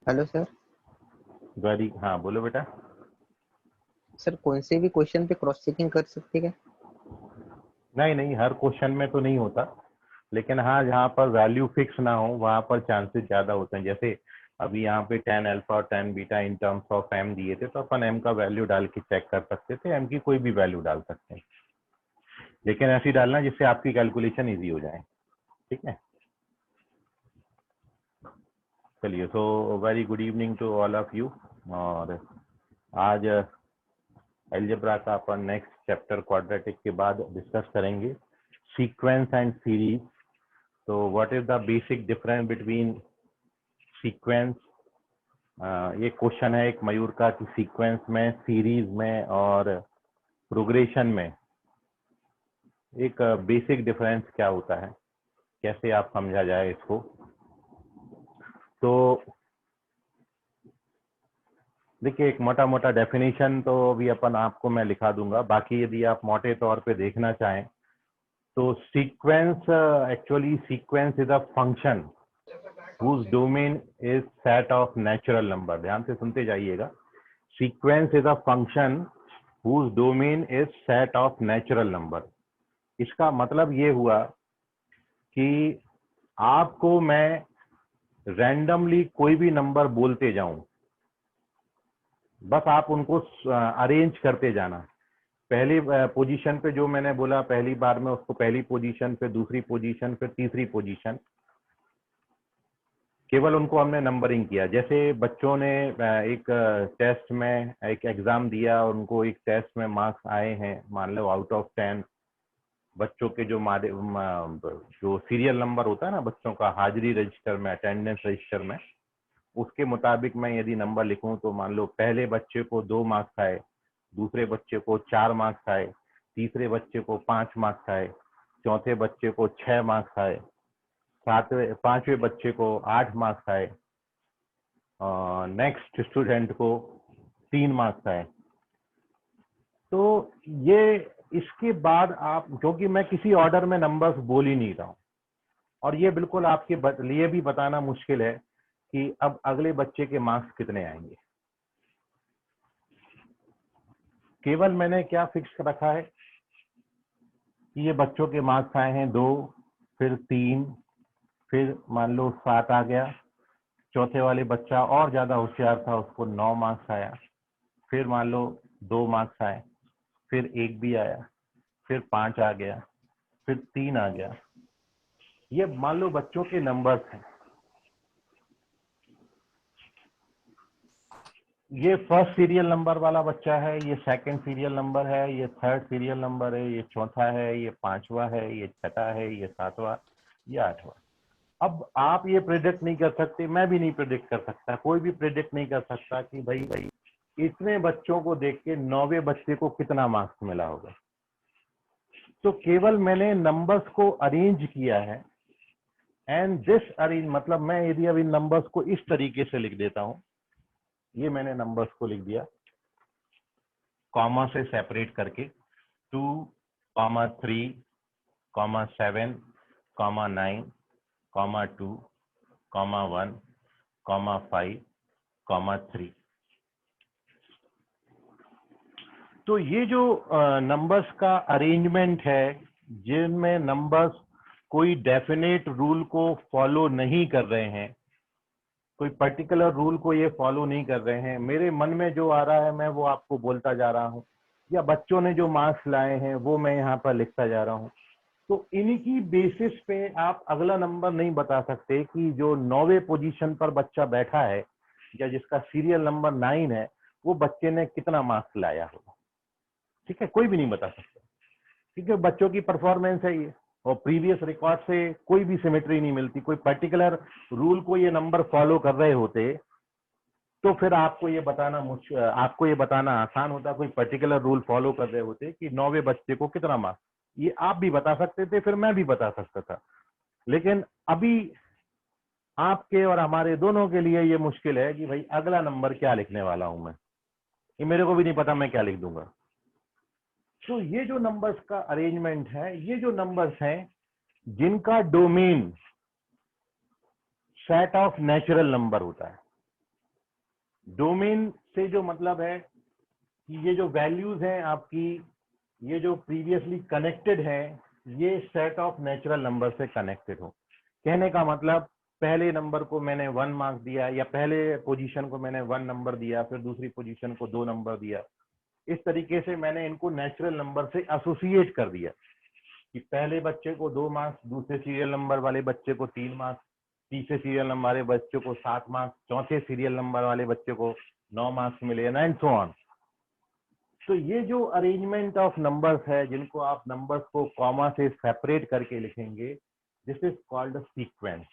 Hello sir. Very, हाँ बोलो बेटा। सर कौन से भी क्वेश्चन पे क्रॉस चेकिंग कर सकते क्या? नहीं नहीं, हर क्वेश्चन में तो नहीं होता, लेकिन हाँ जहाँ पर वैल्यू फिक्स ना हो वहाँ पर चांसेस ज़्यादा होते हैं। जैसे अभी यहाँ पे 10 अल्फा और 10 beta in terms of M दिए थे, तो अपन एम का वैल्यू डाल के चेक कर सकते थे, एम की कोई भी वैल्यू डाल सकते हैं, लेकिन ऐसी डालना जिससे आपकी कैलकुलेशन ईजी हो जाए। ठीक है, चलिए। So very good evening to all of you. और आज अलजेब्रा का अपन नेक्स्ट चैप्टर क्वाड्रेटिक के बाद डिस्कस करेंगे सीक्वेंस एंड सीरीज। तो what is the basic difference between sequence, ये क्वेश्चन है एक मयूर का कि सीक्वेंस में, सीरीज में और प्रोग्रेशन में एक बेसिक डिफरेंस क्या होता है, कैसे आप समझा जाए इसको। तो देखिए, एक मोटा मोटा डेफिनेशन तो अभी अपन आपको मैं लिखा दूंगा, बाकी यदि आप मोटे तौर पे देखना चाहें तो sequence, actually sequence is a function whose domain is set of natural number। ध्यान से सुनते जाइएगा। Sequence is a function whose domain is set of natural number। इसका मतलब ये हुआ कि आपको मैं रैंडमली कोई भी नंबर बोलते जाऊं, बस आप उनको अरेंज करते जाना। पहली पोजीशन पे जो मैंने बोला पहली बार में, उसको पहली पोजीशन, फिर दूसरी पोजीशन, फिर तीसरी पोजीशन, केवल उनको हमने नंबरिंग किया। जैसे बच्चों ने एक टेस्ट में एक एग्जाम दिया और उनको एक टेस्ट में मार्क्स आए हैं, मान लो आउट ऑफ 10, बच्चों के जो सीरियल नंबर होता है ना बच्चों का, हाजिरी रजिस्टर में, अटेंडेंस रजिस्टर में, उसके मुताबिक मैं यदि नंबर लिखूं तो मान लो पहले बच्चे को 2 मार्क्स आए, दूसरे बच्चे को 4 मार्क्स आए, तीसरे बच्चे को 5 मार्क्स आए, चौथे बच्चे को 6 मार्क्स आए, पांचवें बच्चे को 8 मार्क्स आए, नेक्स्ट स्टूडेंट को 3 मार्क्स आए। तो ये, इसके बाद आप, क्योंकि मैं किसी ऑर्डर में नंबर्स बोल ही नहीं रहा हूं, और ये बिल्कुल आपके लिए भी बताना मुश्किल है कि अब अगले बच्चे के मार्क्स कितने आएंगे। केवल मैंने क्या फिक्स रखा है कि ये बच्चों के मार्क्स आए हैं 2, फिर 3, फिर मान लो 7 आ गया, चौथे वाले बच्चा और ज्यादा होशियार था, उसको 9 मार्क्स आया, फिर मान लो 2 मार्क्स आए, फिर 1 भी आया, फिर 5 आ गया, फिर 3 आ गया। ये मान लो बच्चों के नंबर्स हैं। ये फर्स्ट सीरियल नंबर वाला बच्चा है, ये सेकंड सीरियल नंबर है, ये थर्ड सीरियल नंबर है, ये चौथा है, ये पांचवा है, ये छठा है, ये सातवां, ये आठवां। अब आप ये प्रिडिक्ट नहीं कर सकते, मैं भी नहीं प्रिडिक्ट कर सकता, कोई भी प्रिडिक्ट नहीं कर सकता कि भाई इतने बच्चों को देख के 9वें बच्चे को कितना मार्क्स मिला होगा। तो केवल मैंने नंबर्स को अरेंज किया है, एंड दिस अरेंज मतलब मैं यदि अब इन नंबर्स को इस तरीके से लिख देता हूं, ये मैंने नंबर्स को लिख दिया कॉमा से सेपरेट करके, 2, 3, 7, 9, 2, 1, 5, 3। तो ये जो नंबर्स का अरेंजमेंट है, जिनमें नंबर्स कोई डेफिनेट रूल को फॉलो नहीं कर रहे हैं, कोई पर्टिकुलर रूल को ये फॉलो नहीं कर रहे हैं, मेरे मन में जो आ रहा है मैं वो आपको बोलता जा रहा हूँ, या बच्चों ने जो मार्क्स लाए हैं वो मैं यहाँ पर लिखता जा रहा हूँ। तो इन्हीं बेसिस पे आप अगला नंबर नहीं बता सकते कि जो 9वें पोजीशन पर बच्चा बैठा है या जिसका सीरियल नंबर 9 है, वो बच्चे ने कितना मार्क्स लाया होगा। ठीक है, कोई भी नहीं बता सकता, क्योंकि बच्चों की परफॉर्मेंस है ये, और प्रीवियस रिकॉर्ड से कोई भी सिमेट्री नहीं मिलती। कोई पर्टिकुलर रूल को ये नंबर फॉलो कर रहे होते तो फिर आपको ये बताना आसान होता। कोई पर्टिकुलर रूल फॉलो कर रहे होते कि 9वें बच्चे को कितना मार्क्स, ये आप भी बता सकते थे, फिर मैं भी बता सकता था। लेकिन अभी आपके और हमारे दोनों के लिए ये मुश्किल है कि भाई अगला नंबर क्या लिखने वाला हूं मैं, ये मेरे को भी नहीं पता मैं क्या लिख दूंगा। तो ये जो नंबर्स का अरेंजमेंट है, ये जो नंबर्स हैं जिनका domain set of natural number होता है, डोमेन से जो मतलब है कि ये जो वैल्यूज हैं आपकी, ये जो प्रीवियसली कनेक्टेड है, ये सेट ऑफ नेचुरल नंबर से कनेक्टेड हो। कहने का मतलब पहले नंबर को मैंने 1 मार्क्स दिया, या पहले पोजीशन को मैंने 1 नंबर दिया, फिर दूसरी पोजीशन को 2 नंबर दिया। इस तरीके से मैंने इनको नेचुरल नंबर से एसोसिएट कर दिया कि पहले बच्चे को 2 मार्क्स, दूसरे सीरियल नंबर वाले बच्चे को 3 मार्क्स, तीसरे सीरियल नंबर वाले बच्चे को 7 मार्क्स, चौथे सीरियल नंबर वाले बच्चे को 9 मार्क्स मिले, एंड सो ऑन। तो ये जो अरेंजमेंट ऑफ नंबर्स है, जिनको आप नंबर्स को कॉमा से सेपरेट करके लिखेंगे, दिस इज कॉल्ड सीक्वेंस।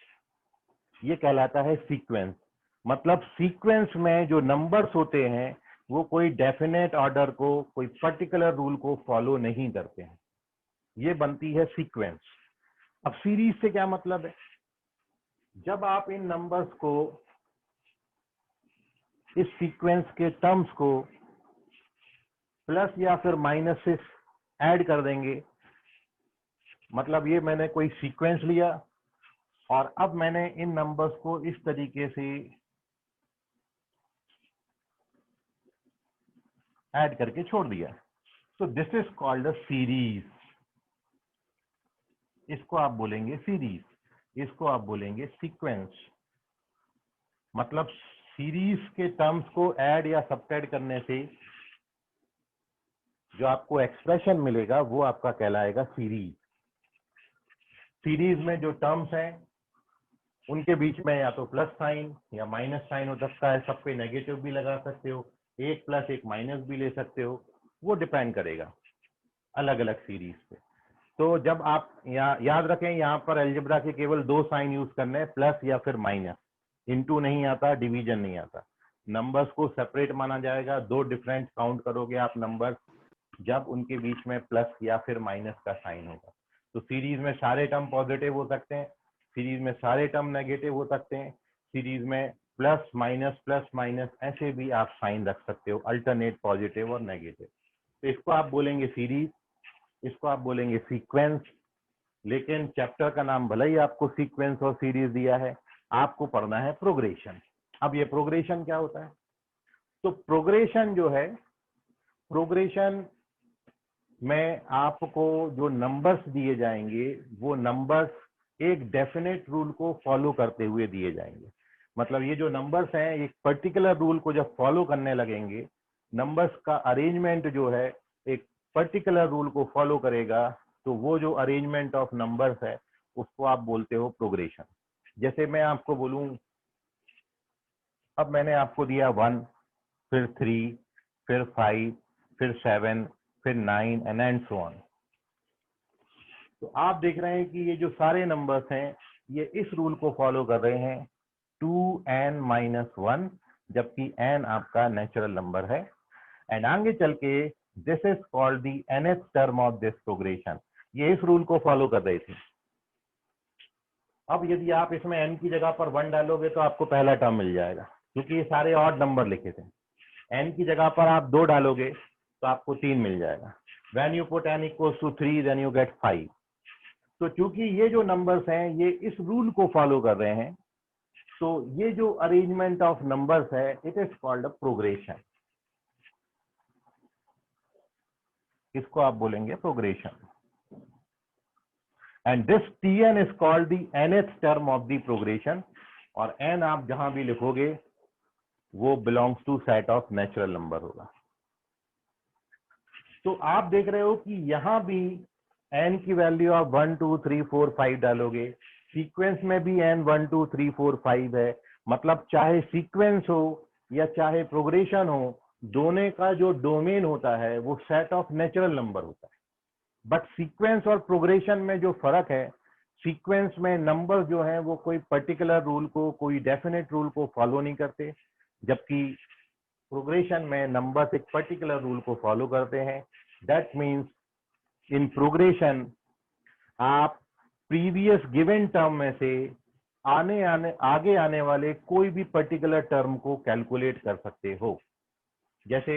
ये कहलाता है सीक्वेंस। मतलब सीक्वेंस में जो नंबर्स होते हैं वो कोई डेफिनेट ऑर्डर को, कोई पर्टिकुलर रूल को फॉलो नहीं करते हैं, ये बनती है सीक्वेंस। अब सीरीज से क्या मतलब है? जब आप इन नंबर्स को, इस सीक्वेंस के टर्म्स को प्लस या फिर माइनस से ऐड कर देंगे, मतलब ये मैंने कोई सीक्वेंस लिया और अब मैंने इन नंबर्स को इस तरीके से ऐड करके छोड़ दिया, तो this is called a series. इसको आप बोलेंगे सीरीज, इसको आप बोलेंगे सीक्वेंस। मतलब सीरीज के टर्म्स को ऐड या सब्ट्रैक्ट करने से जो आपको एक्सप्रेशन मिलेगा वो आपका कहलाएगा सीरीज। सीरीज में जो टर्म्स हैं उनके बीच में या तो प्लस साइन या माइनस साइन हो सकता है, सब पे नेगेटिव भी लगा सकते हो, एक प्लस एक माइनस भी ले सकते हो, वो डिपेंड करेगा अलग अलग सीरीज पे। तो जब आप याद रखें, यहाँ पर अलजेब्रा के केवल 2 साइन यूज करने हैं, प्लस या फिर माइनस। इनटू नहीं आता, डिवीजन नहीं आता। नंबर्स को सेपरेट माना जाएगा, 2 डिफरेंट काउंट करोगे आप नंबर्स जब उनके बीच में प्लस या फिर माइनस का साइन होगा। तो सीरीज में सारे टर्म पॉजिटिव हो सकते हैं, सीरीज में सारे टर्म नेगेटिव हो सकते हैं, सीरीज में प्लस माइनस ऐसे भी आप साइन रख सकते हो, अल्टरनेट पॉजिटिव और नेगेटिव। तो इसको आप बोलेंगे सीरीज, इसको आप बोलेंगे सीक्वेंस। लेकिन चैप्टर का नाम भले ही आपको सीक्वेंस और सीरीज दिया है, आपको पढ़ना है प्रोग्रेशन। अब ये प्रोग्रेशन क्या होता है? तो प्रोग्रेशन जो है, प्रोग्रेशन में आपको जो नंबर्स दिए जाएंगे वो नंबर्स एक डेफिनेट रूल को फॉलो करते हुए दिए जाएंगे। मतलब ये जो नंबर्स हैं एक पर्टिकुलर रूल को जब फॉलो करने लगेंगे, नंबर्स का अरेंजमेंट जो है एक पर्टिकुलर रूल को फॉलो करेगा, तो वो जो अरेंजमेंट ऑफ नंबर्स है उसको आप बोलते हो प्रोग्रेशन। जैसे मैं आपको बोलूं, अब मैंने आपको दिया 1, फिर 3, फिर 5, फिर 7, फिर 9 एंड सो ऑन। तो आप देख रहे हैं कि ये जो सारे नंबर्स हैं ये इस रूल को फॉलो कर रहे हैं, 2n-1, जबकि n आपका नेचुरल नंबर है। एंड आगे चल के this is called the nth term of this progression. ये इस रूल को फॉलो कर रहे थे। अब यदि आप इसमें n की जगह पर 1 डालोगे तो आपको पहला टर्म मिल जाएगा, क्योंकि ये सारे ऑड नंबर लिखे थे। n की जगह पर आप 2 डालोगे तो आपको 3 मिल जाएगा। When you put n equals to 3, then you get 5। तो चूंकि ये जो नंबर्स हैं ये इस रूल को फॉलो कर रहे हैं, तो ये जो अरेंजमेंट ऑफ नंबर्स है it is called a progression. इसको आप बोलेंगे progression. And this Tn is called the nth term of the progression. और n आप जहां भी लिखोगे वो belongs to set of natural number होगा। तो आप देख रहे हो कि यहां भी n की वैल्यू आप 1 2 3 4 5 डालोगे, सीक्वेंस में भी n 1 2 3 4 5 है। मतलब चाहे सीक्वेंस हो या चाहे प्रोग्रेशन हो, दोनों का जो डोमेन होता है वो सेट ऑफ नेचुरल नंबर होता है। बट सीक्वेंस और प्रोग्रेशन में जो फर्क है, सीक्वेंस में नंबर जो है वो कोई पर्टिकुलर रूल को, कोई डेफिनेट रूल को फॉलो नहीं करते, जबकि प्रोग्रेशन में नंबर्स एक पर्टिकुलर रूल को फॉलो करते हैं। दैट मीन्स इन प्रोग्रेशन आप प्रीवियस गिवन टर्म में से आगे आने वाले कोई भी पर्टिकुलर टर्म को कैलकुलेट कर सकते हो। जैसे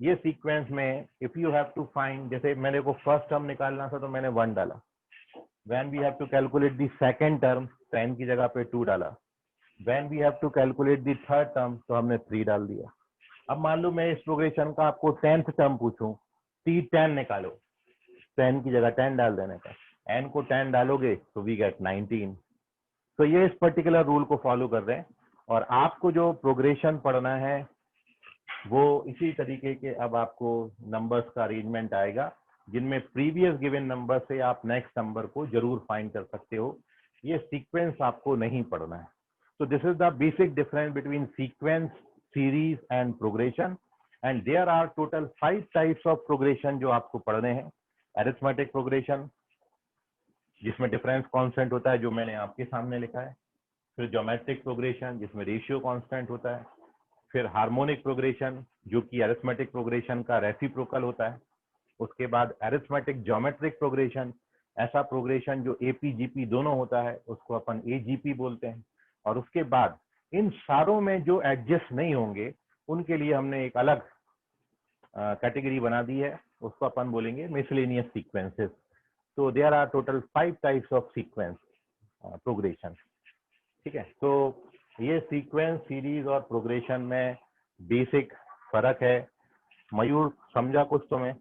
ये सीक्वेंस में if you have to find, जैसे मेरे को फर्स्ट टर्म निकालना था तो मैंने 1 डाला। When we have to calculate the second term, तो n की जगह पे 2 डाला। When we have to calculate the third term तो हमने 3 डाल दिया। अब मान लो मैं इस प्रोग्रेशन का आपको 10th टर्म पूछूं, T10 निकालो, 10 की जगह 10 डाल देने का, n को 10 डालोगे तो वी गेट 19। तो ये इस पर्टिकुलर रूल को फॉलो कर रहे हैं और आपको जो प्रोग्रेशन पढ़ना है वो इसी तरीके के अब आपको नंबर्स का अरेंजमेंट आएगा जिनमें प्रीवियस गिवन नंबर से आप नेक्स्ट नंबर को जरूर फाइंड कर सकते हो। ये सीक्वेंस आपको नहीं पढ़ना है। तो this is the basic difference between sequence, series and progression, and there are total 5 types of progression जो आपको पढ़ने हैं। अरिथमेटिक प्रोग्रेशन जिसमें डिफरेंस कांस्टेंट होता है जो मैंने आपके सामने लिखा है, फिर ज्योमेट्रिक प्रोग्रेशन जिसमें रेशियो कांस्टेंट होता है, फिर हार्मोनिक प्रोग्रेशन जो कि अरिथमेटिक प्रोग्रेशन का रेसिप्रोकल होता है, उसके बाद अरिथमेटिक ज्योमेट्रिक प्रोग्रेशन, ऐसा प्रोग्रेशन जो एपीजीपी दोनों होता है उसको अपन एजीपी बोलते हैं, और उसके बाद इन सारों में जो एडजस्ट नहीं होंगे उनके लिए हमने एक अलग कैटेगरी बना दी है, उसको अपन बोलेंगे मिसलेनियस सीक्वेंसेस। तो there are total 5 types of sequence progression. ठीक है, तो ये सीक्वेंस, सीरीज और प्रोग्रेशन में बेसिक फर्क है। मयूर समझा कुछ तुम्हें?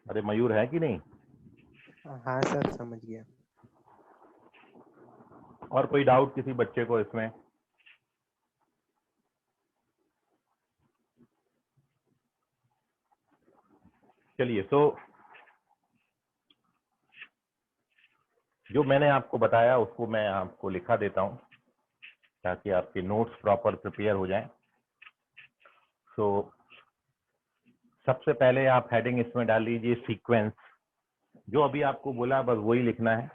अरे मयूर है कि नहीं? हाँ सर, समझ गया। और कोई डाउट किसी बच्चे को इसमें? चलिए, तो जो मैंने आपको बताया उसको मैं आपको लिखा देता हूं ताकि आपके नोट्स प्रॉपर प्रिपेयर हो जाएं। तो सबसे पहले आप हेडिंग इसमें डाल लीजिए सीक्वेंस। जो अभी आपको बोला बस वही लिखना है।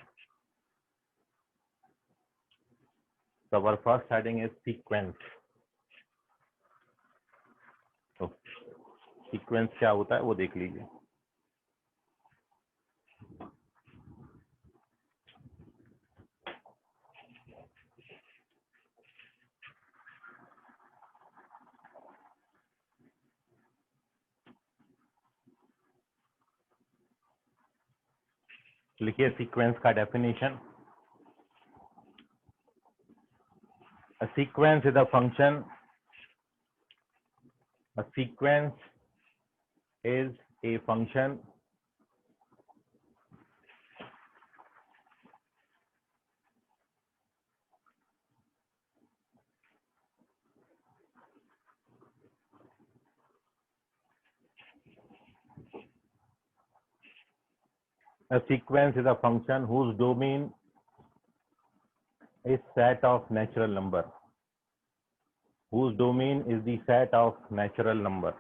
तो our first heading is sequence. तो सीक्वेंस क्या होता है वो देख लीजिए। लिखिए सीक्वेंस का definition. A sequence is a function. A sequence is a function whose domain is set of natural number. Whose domain is the set of natural number.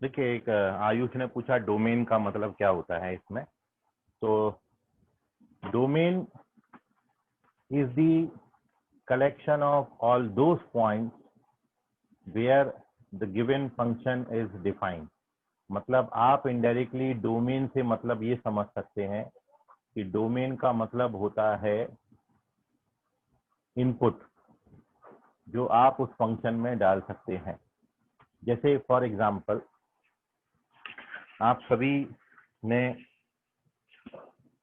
देखिए, एक आयुष ने पूछा डोमेन का मतलब क्या होता है इसमें। तो domain is the collection of all those points where the given function is defined. मतलब आप इनडायरेक्टली डोमेन से मतलब ये समझ सकते हैं कि डोमेन का मतलब होता है इनपुट जो आप उस फंक्शन में डाल सकते हैं। जैसे फॉर एग्जांपल आप सभी ने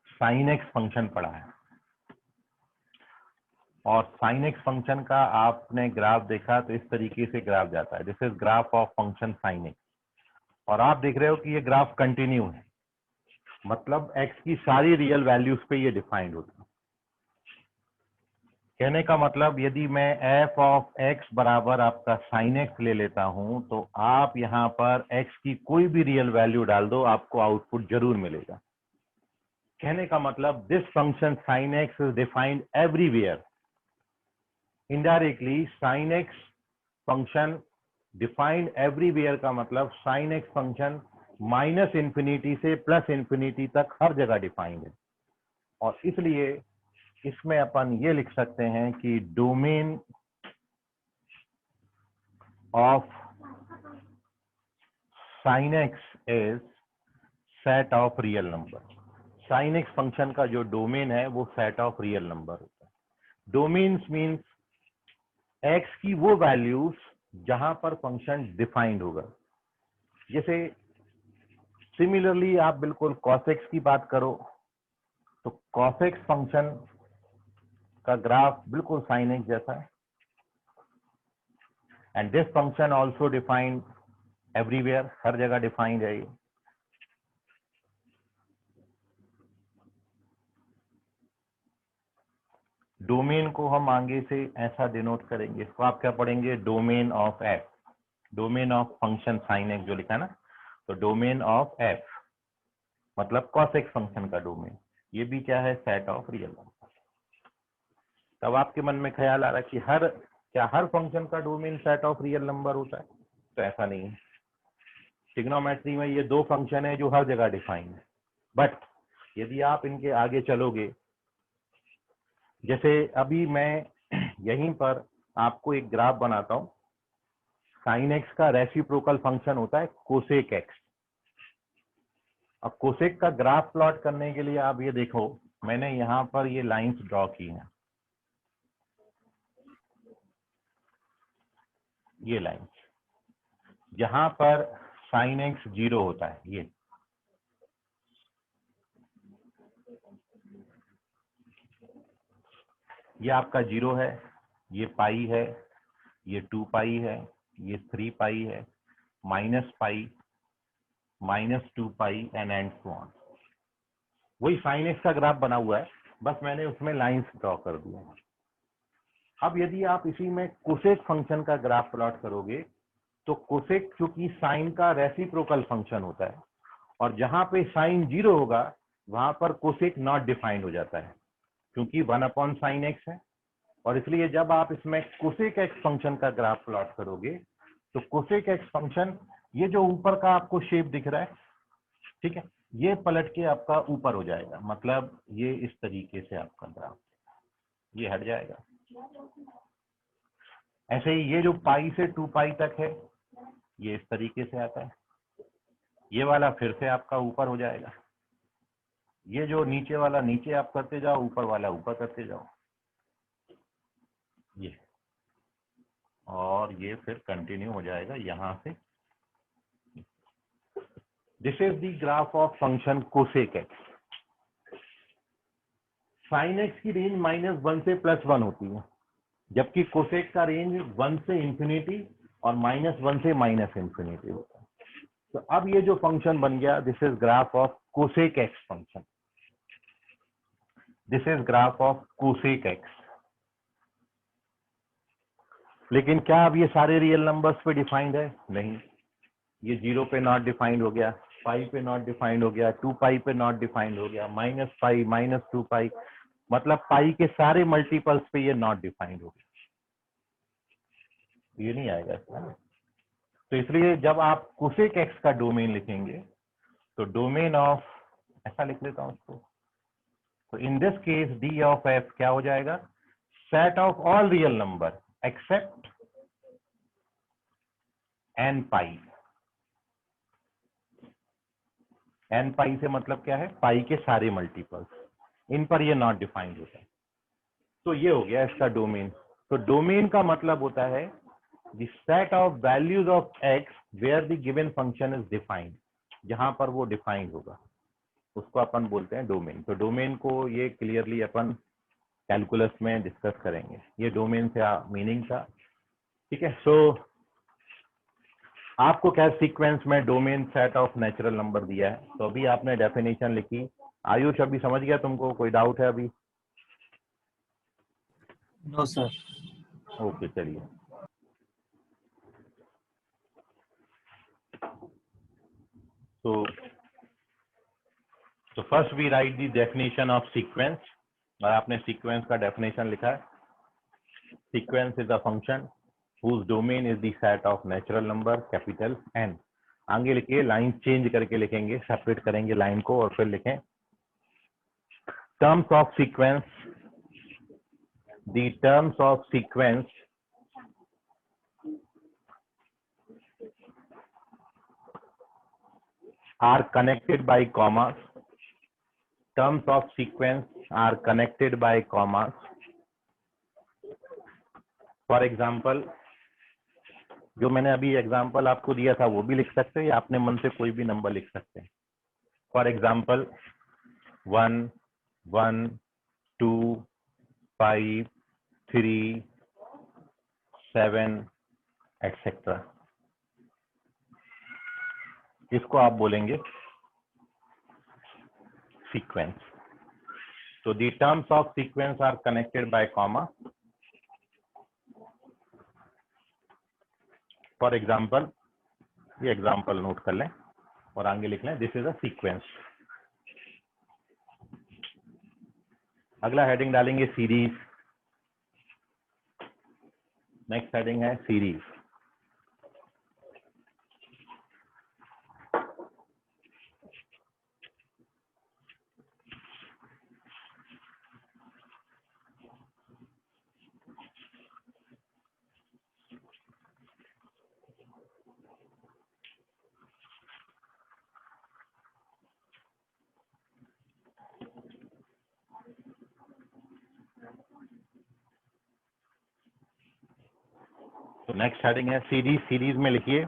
साइन एक्स फंक्शन पढ़ा है और साइन एक्स फंक्शन का आपने ग्राफ देखा तो इस तरीके से ग्राफ जाता है, this is graph of function sine x, और आप देख रहे हो कि ये ग्राफ कंटिन्यू है, मतलब एक्स की सारी रियल वैल्यूज पे ये डिफाइंड होता है। कहने का मतलब यदि मैं एफ ऑफ एक्स बराबर आपका साइन एक्स ले लेता हूं तो आप यहां पर एक्स की कोई भी रियल वैल्यू डाल दो आपको आउटपुट जरूर मिलेगा। कहने का मतलब this function sine x is defined everywhere. Indirectly sine x function defined everywhere का मतलब sine x function minus infinity से प्लस इंफिनिटी तक हर जगह डिफाइंड है, और इसलिए इसमें अपन ये लिख सकते हैं कि domain of sine x is set of real number. Sine x function का जो डोमेन है वो सेट ऑफ रियल नंबर होता है। डोमेन्स मीन्स एक्स की वो वैल्यूज जहां पर फंक्शन डिफाइंड होगा। जैसे सिमिलरली आप बिल्कुल cos x की बात करो तो cos x फंक्शन का ग्राफ बिल्कुल sin x जैसा है, and this function also defined everywhere, हर जगह डिफाइंड है ये। डोमेन को हम आगे से ऐसा डिनोट करेंगे, इसको आप क्या पढ़ेंगे, domain of F, domain of function sine x जो लिखा है ना, तो डोमेन ऑफ एफ मतलब cos x फंक्शन का डोमेन, ये भी क्या है, सेट ऑफ रियल नंबर। तब आपके मन में ख्याल आ रहा है कि हर फंक्शन का domain set of real number होता है? तो ऐसा नहीं है। ट्रिग्नोमेट्री में ये दो फंक्शन है जो हर जगह डिफाइंड है, बट यदि आप इनके आगे चलोगे, जैसे अभी मैं यहीं पर आपको एक ग्राफ बनाता हूं, साइन एक्स का रेसिप्रोकल फंक्शन होता है कोसेक एक्स। अब कोसेक का ग्राफ प्लॉट करने के लिए आप ये देखो, मैंने यहां पर ये लाइंस ड्रॉ की हैं, ये लाइंस जहां पर साइन एक्स 0 होता है, ये आपका 0 है, ये पाई है, ये 2 पाई है, ये 3 पाई है, minus pi, -2 pi and so on. वही साइन एक्स का ग्राफ बना हुआ है, बस मैंने उसमें लाइंस ड्रॉ कर दिया है। अब यदि आप इसी में कोसेक फंक्शन का ग्राफ प्लॉट करोगे तो कोसेक चूंकि साइन का रेसिप्रोकल फंक्शन होता है, और जहां पे साइन 0 होगा वहां पर कोसेक नॉट डिफाइंड हो जाता है, क्योंकि 1/sin x है। और इसलिए जब आप इसमें कोसेक एक्स फंक्शन का ग्राफ प्लॉट करोगे तो कोसेक एक्स फंक्शन, ये जो ऊपर का आपको शेप दिख रहा है, ठीक है, ये पलट के आपका ऊपर हो जाएगा, मतलब ये इस तरीके से आपका ग्राफ ये हट जाएगा। ऐसे ही ये जो पाई से 2 पाई तक है ये इस तरीके से आता है, ये वाला फिर से आपका ऊपर हो जाएगा, ये जो नीचे वाला नीचे आप करते जाओ, ऊपर वाला ऊपर करते जाओ, ये, और ये फिर कंटिन्यू हो जाएगा यहां से। This is the graph of function cosec x. Sine x की रेंज -1 से +1 होती है, जबकि कोसेक का रेंज 1 से इंफिनिटी और -1 से -इंफिनिटी होता है। तो अब ये जो फंक्शन बन गया, this is graph of cosec x function, this is graph of cosec x. लेकिन क्या अब ये सारे रियल नंबर्स पे डिफाइंड है? नहीं, ये 0 पे नॉट डिफाइंड हो गया, पाई पे नॉट डिफाइंड हो गया, 2 पाई पे नॉट डिफाइंड हो गया, -पाई, -2 पाई, मतलब पाई के सारे मल्टीपल्स पे ये नॉट डिफाइंड हो गया, ये नहीं आएगा इसमें। तो इसलिए जब आप कोसेक एक्स का डोमेन लिखेंगे तो डोमेन ऑफ, ऐसा लिख लेता हूं इसको, तो in this case D of F क्या हो जाएगा, set of all real number except N pi. N pi से मतलब क्या है, पाई के सारे मल्टीपल्स, इन पर ये नॉट डिफाइंड होता है। तो ये हो गया इसका डोमेन। तो डोमेन का मतलब होता है the set of values of x where the given function is defined, जहां पर वो डिफाइंड होगा उसको अपन बोलते हैं डोमेन। तो डोमेन को ये क्लियरली अपन कैलकुलस में डिस्कस करेंगे, ये डोमेन से मीनिंग था, ठीक है। सो आपको क्या सीक्वेंस में domain set of natural number दिया है, तो अभी आपने डेफिनेशन लिखी, आयुष अभी समझ गया, तुमको कोई डाउट है अभी? No sir. ओके चलिए। तो first we write the definition of sequence, और आपने सीक्वेंस का डेफिनेशन लिखा है, sequence is a function whose domain is the set of natural number capital N। आगे लिखिए, लाइन चेंज करके लिखेंगे, सेपरेट करेंगे लाइन को और फिर लिखें terms of sequence, the terms of sequence are connected by commas. Terms of sequence are connected by commas. For example, जो मैंने अभी एग्जांपल आपको दिया था वो भी लिख सकते हैं या अपने मन से कोई भी नंबर लिख सकते हैं. For example 1 1 2 5 3 7 etcetera. इसको आप बोलेंगे सीक्वेंस. तो the terms of sequence are connected by comma. For example, ये एग्जांपल नोट कर लें और आगे लिख लें, दिस इज अ सीक्वेंस. अगला हेडिंग डालेंगे सीरीज. नेक्स्ट हेडिंग है सीरीज. तो नेक्स्ट हेडिंग है सीरीज. सीरीज में लिखिए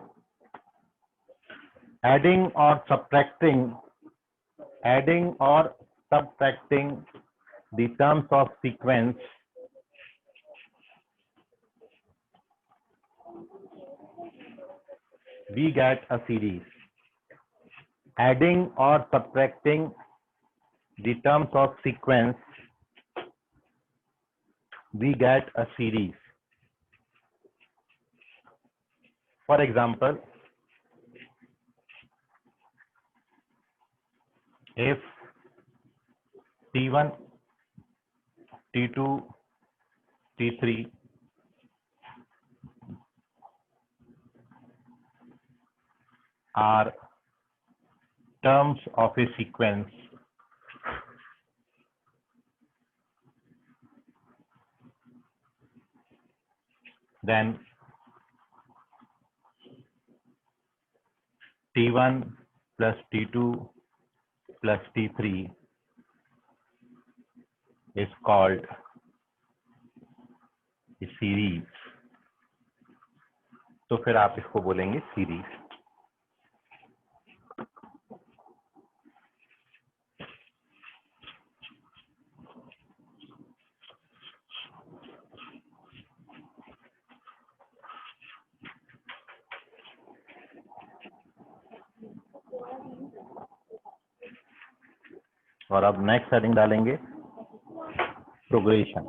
एडिंग और subtracting the terms of sequence we get a series. Adding or subtracting the terms of sequence, we get a series. For example, if T1, T2, T3 are terms of a sequence, then T1 plus T2 plus T3 is called a series. तो फिर आप इसको बोलेंगे series. और अब next heading डालेंगे progression.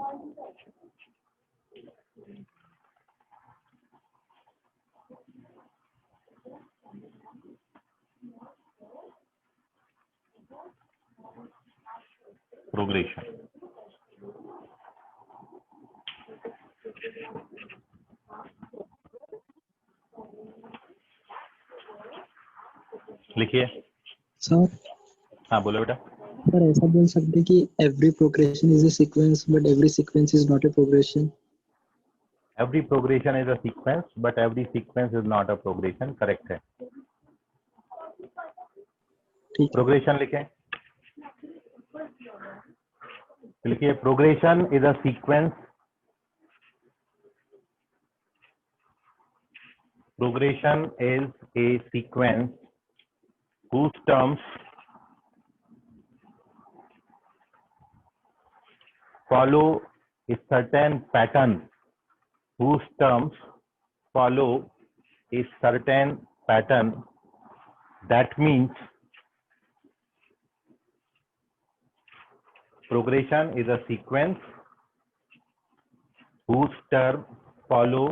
Progression लिखिए. Sir हाँ बोलो बेटा. सर ऐसा बोल सकते कि every progression is a sequence but every sequence is not a progression. Every progression is a sequence, but every sequence is not a progression. Correct है. ठीक. प्रोग्रेशन लिखें. लिखिए progression is a sequence. Progression is a sequence whose terms follow a certain pattern. Whose terms follow a certain pattern. That means progression is a sequence whose terms follow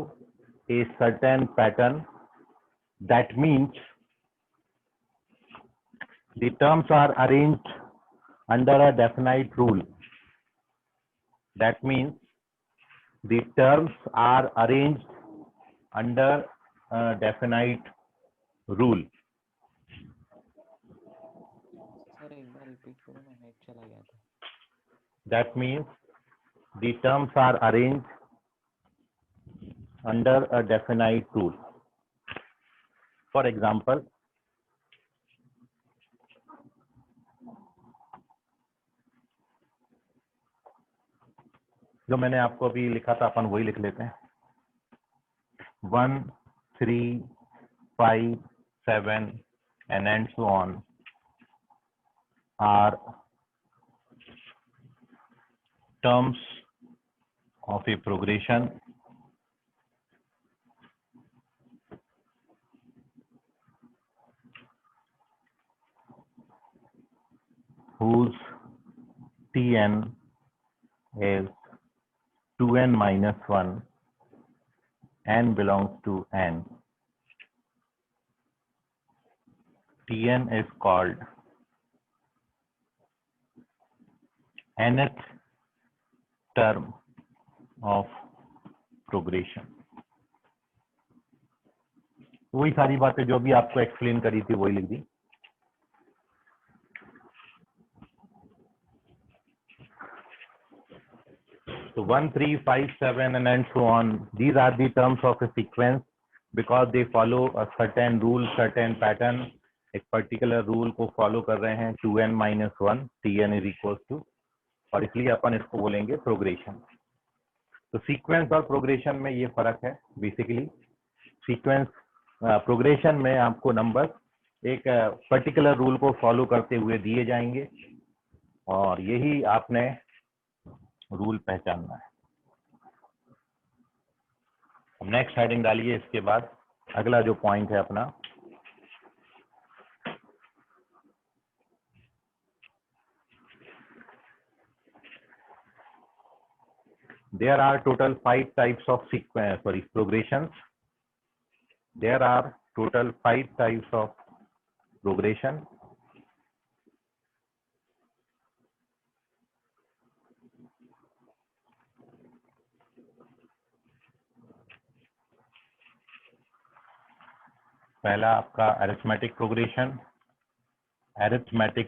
a certain pattern. That means the terms are arranged under a definite rule. That means the terms are arranged under a definite rule. Sir एक बार repeat करो, मैं net चला गया था. That means the terms are arranged under a definite rule. For example, जो मैंने आपको अभी लिखा था अपन वही लिख लेते हैं. 1, 3, 5, 7 and so on are terms of a progression whose Tn is 2n minus 1, n belongs to n. Tn is called nth term of progression. वही सारी बातें जो भी आपको एक्सप्लेन करी थी वही लिख दी. So 1, 3, 5, 7 and so on, these are the terms of a sequence because they follow a certain rule, certain pattern. एक पर्टिकुलर रूल को फॉलो कर रहे हैं 2n minus 1, Tn is equals to, और इसलिए अपन इसको बोलेंगे प्रोग्रेशन. तो सीक्वेंस और प्रोग्रेशन में ये फर्क है. बेसिकली सीक्वेंस प्रोग्रेशन में आपको नंबर एक पर्टिकुलर रूल को फॉलो करते हुए दिए जाएंगे और यही आपने रूल पहचानना है. नेक्स्ट हेडिंग डालिए. इसके बाद अगला जो पॉइंट है अपना, there are total 5 types of progressions. There are total 5 types of progression. पहला आपका अरिथमेटिक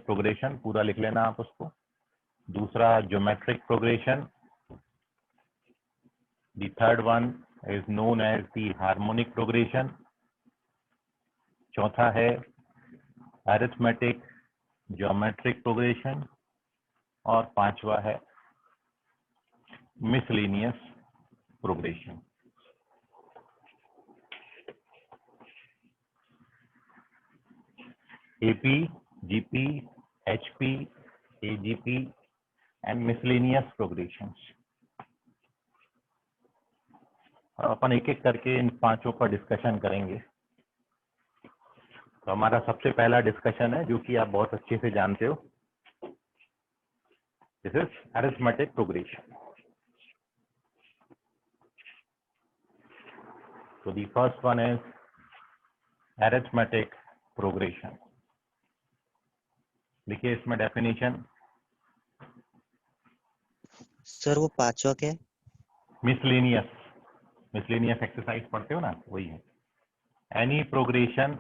प्रोग्रेशन पूरा लिख लेना आप उसको. दूसरा geometric progression. The third one is known as the harmonic progression. चौथा है अरिथमेटिक ज्योमेट्रिक प्रोग्रेशन और पांचवा है miscellaneous progression. AP, GP, HP, AGP and miscellaneous progressions. और अपन एक एक करके इन पांचों पर डिस्कशन करेंगे. तो हमारा सबसे पहला डिस्कशन है जो कि आप बहुत अच्छे से जानते हो. This is arithmetic progression. तो the first one is arithmetic progression. देखिए इसमें डेफिनेशन. सर वो पांचवा क्या है? मिसलेनियस एक्सरसाइज पढ़ते हो ना, वही है. Any progression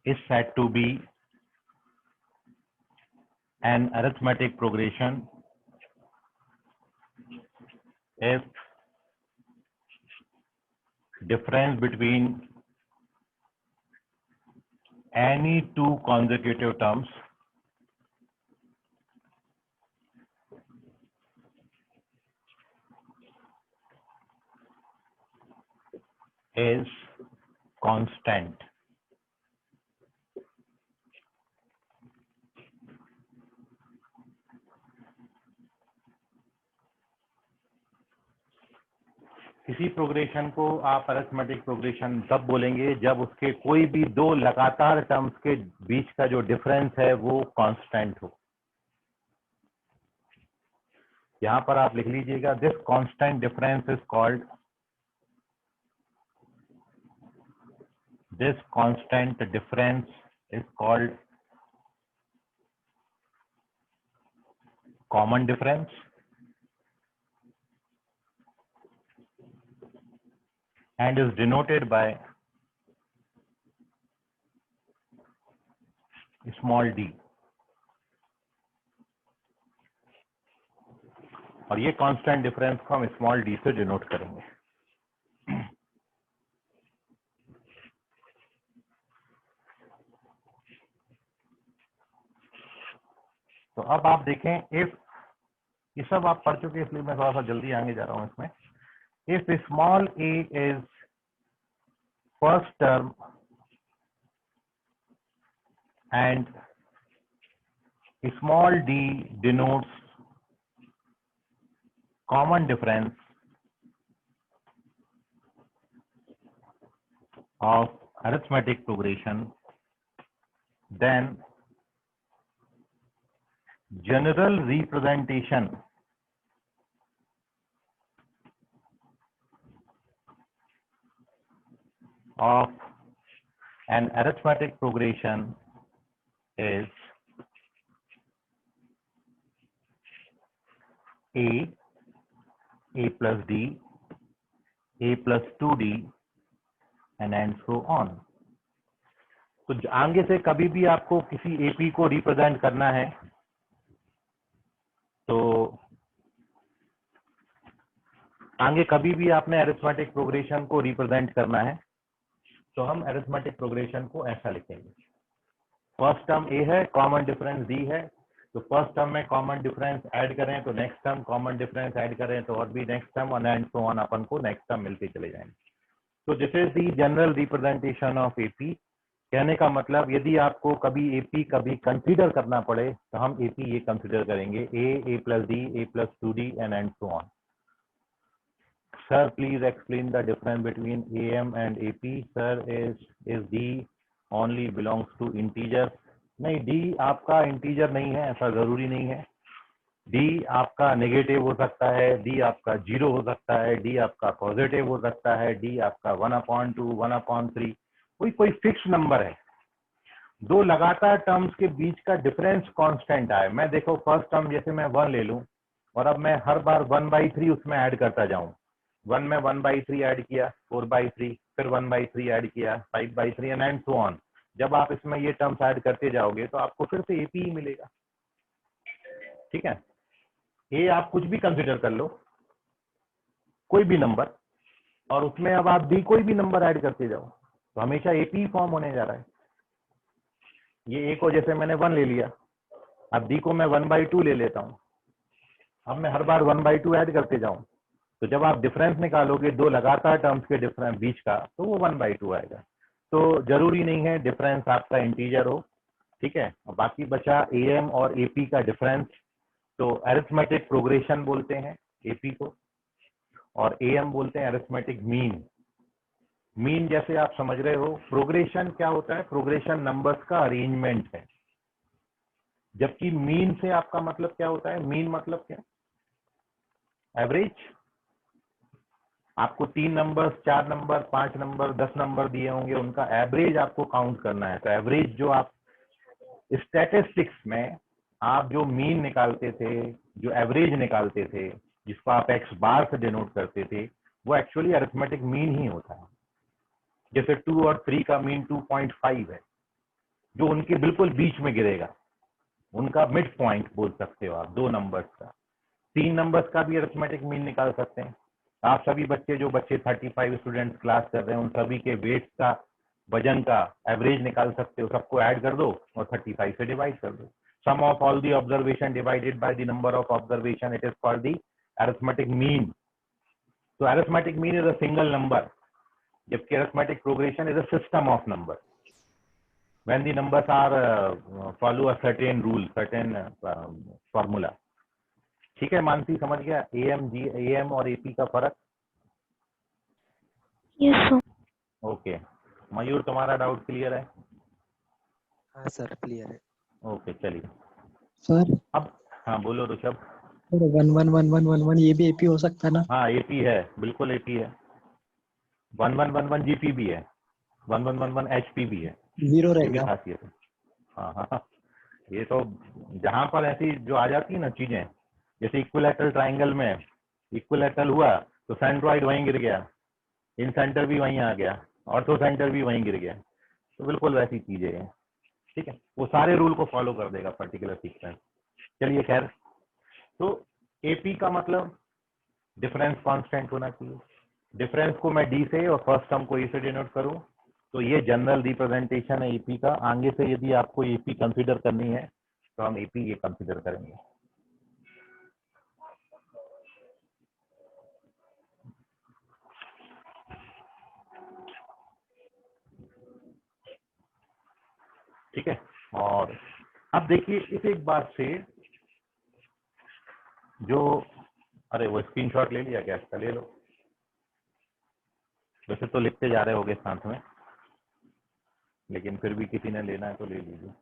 is said to be an arithmetic progression if difference between any two consecutive terms is constant. किसी प्रोग्रेशन को आप अरिथमेटिक प्रोग्रेशन तब बोलेंगे जब उसके कोई भी दो लगातार टर्म्स के बीच का जो डिफरेंस है वो कांस्टेंट हो. यहां पर आप लिख लीजिएगा, this constant difference is called, this constant difference is called common difference and is denoted by small d. और ये कांस्टेंट डिफरेंस को हम स्मॉल डी से डिनोट करेंगे. तो अब आप देखें, इफ ये सब आप पढ़ चुके हैं इसलिए मैं थोड़ा सा जल्दी आगे जा रहा हूं इसमें। If small a is first term and small d denotes common difference of arithmetic progression, then general representation of an arithmetic progression is a plus d, a plus 2d and so on. तो आगे से कभी भी आपको किसी AP को represent करना है तो आगे कभी भी आपने अरिथमेटिक प्रोग्रेशन को रिप्रेजेंट करना है तो हम अरिथमेटिक प्रोग्रेशन को ऐसा लिखेंगे। फर्स्ट टर्म ए है, कॉमन डिफरेंस डी है, तो फर्स्ट टर्म में कॉमन डिफरेंस ऐड करें तो next term common difference add करें तो और भी next term and so on, अपन को नेक्स्ट टर्म मिलते चले जाएंगे। तो this is the general representation of AP. कहने का मतलब यदि आपको कभी एपी कभी कंसीडर करना पड़े तो हम एपी ये कंसीडर करेंगे A plus D, A plus 2d and so on. Sir, please explain the difference between AM and AP. Sir, is D only belongs to integer? नहीं, D आपका इंटीजर नहीं है, ऐसा जरूरी नहीं है। D आपका नेगेटिव हो सकता है, D आपका 0 हो सकता है, D आपका पॉजिटिव हो सकता है, D आपका 1/2, 1/3, कोई फिक्स नंबर है। दो लगातार टर्म्स के बीच का डिफरेंस कांस्टेंट आए। मैं देखो फर्स्ट टर्म जैसे मैं 1 ले लूं और अब मैं हर बार 1/3 उसमें ऐड करता जाऊं। 1 में 1/3 ऐड किया, 4/3, फिर 1/3 ऐड किया, 5/3 एंड सो ऑन। जब आप इसमें ये टर्म्स ऐड करते जाओगे तो आपको फिर से एपी ही मिलेगा। ठीक है, ए आप कुछ भी कंसिडर कर लो, कोई भी नंबर, और उसमें अब आप डी कोई भी नंबर ऐड करते जाओ तो हमेशा एपी फॉर्म होने जा रहा है। ये ए को जैसे मैंने 1 ले लिया, अब डी को मैं 1/2 ले लेता हूँ। अब मैं हर बार 1/2 ऐड करते जाऊं तो जब आप डिफरेंस निकालोगे दो लगातार टर्म्स के डिफरेंस बीच का तो वो 1/2 आएगा। तो जरूरी नहीं है डिफरेंस आपका इंटीजर हो, ठीक है। और बाकी बचा एएम और एपी का डिफरेंस, तो अरिथमेटिक प्रोग्रेशन बोलते हैं एपी को और एएम बोलते हैं अरिथमेटिक मीन। मीन जैसे आप समझ रहे हो, प्रोग्रेशन क्या होता है? प्रोग्रेशन नंबर्स का अरेंजमेंट है, जबकि मीन से आपका मतलब क्या होता है? मीन मतलब क्या? एवरेज। आपको 3 नंबर, 4 नंबर, 5 नंबर, 10 नंबर दिए होंगे, उनका एवरेज आपको काउंट करना है। तो एवरेज जो आप स्टैटिस्टिक्स में आप जो मीन निकालते थे, जो एवरेज निकालते थे, जिसको आप एक्स बार से डिनोट करते थे, वो एक्चुअली अरिथमेटिक मीन ही होता है। जैसे 2 और 3 का मीन 2.5 है, जो उनके बिल्कुल बीच में गिरेगा, उनका मिड पॉइंट बोल सकते हो आप, 2 नंबर्स का। 3 नंबर्स का भी अरिथमेटिक मीन निकाल सकते हैं। आप सभी बच्चे, जो बच्चे 35 स्टूडेंट्स क्लास कर रहे हैं, उन सभी के वेट का, वजन का एवरेज निकाल सकते हो। सबको ऐड कर दो और 35 से डिवाइड कर दो। Sum of all the observation divided by the number of observation, it is called the arithmetic mean. तो arithmetic mean is a single number, जबकि arithmetic progression is a system of number when the numbers are follow a certain rule, certain formula। ठीक है मानसी, समझ गया am और AP का फर्क? Yes sir. Okay, मयूर तुम्हारा डाउट क्लियर है? हाँ सर, क्लियर है। ओके चलिए सर अब। हाँ बोलो ऋषभ। 111111 ये भी एपी हो सकता है ना? हाँ एपी है, बिल्कुल एपी है। 1111 जीपी भी है, 1111 एचपी भी है, 0 ये भी रहेगा। खासियत है। हाँ हाँ, ये तो जहां पर ऐसी जो आ जाती है ना चीजें, जैसे इक्विलैटरल ट्राइंगल में इक्विलैटरल हुआ तो सेंट्रॉइड वहीं गिर गया, इन सेंटर भी वहीं आ गया, ऑर्थो सेंटर भी वहीं गिर गया, तो बिल्कुल वैसी चीजें हैं। ठीक है, वो सारे रूल को फॉलो कर देगा पर्टिकुलर सीक्वेंस। चलिए खैर, तो एपी का मतलब डिफरेंस कांस्टेंट होना चाहिए। डिफरेंस को मैं डी से और फर्स्ट टर्म को ए से डिनोट करूं, तो ये जनरल रिप्रेजेंटेशन है एपी का। आगे से यदि आपको एपी कंसीडर करनी है तो हम AP ये कंसिडर करेंगे। ठीक है, और अब देखिए इस एक बात से जो, अरे वो स्क्रीनशॉट ले लिया क्या इसका? ले लो, वैसे तो लिखते जा रहे होगे साथ में, लेकिन फिर भी किसी ने लेना है तो ले लीजिए।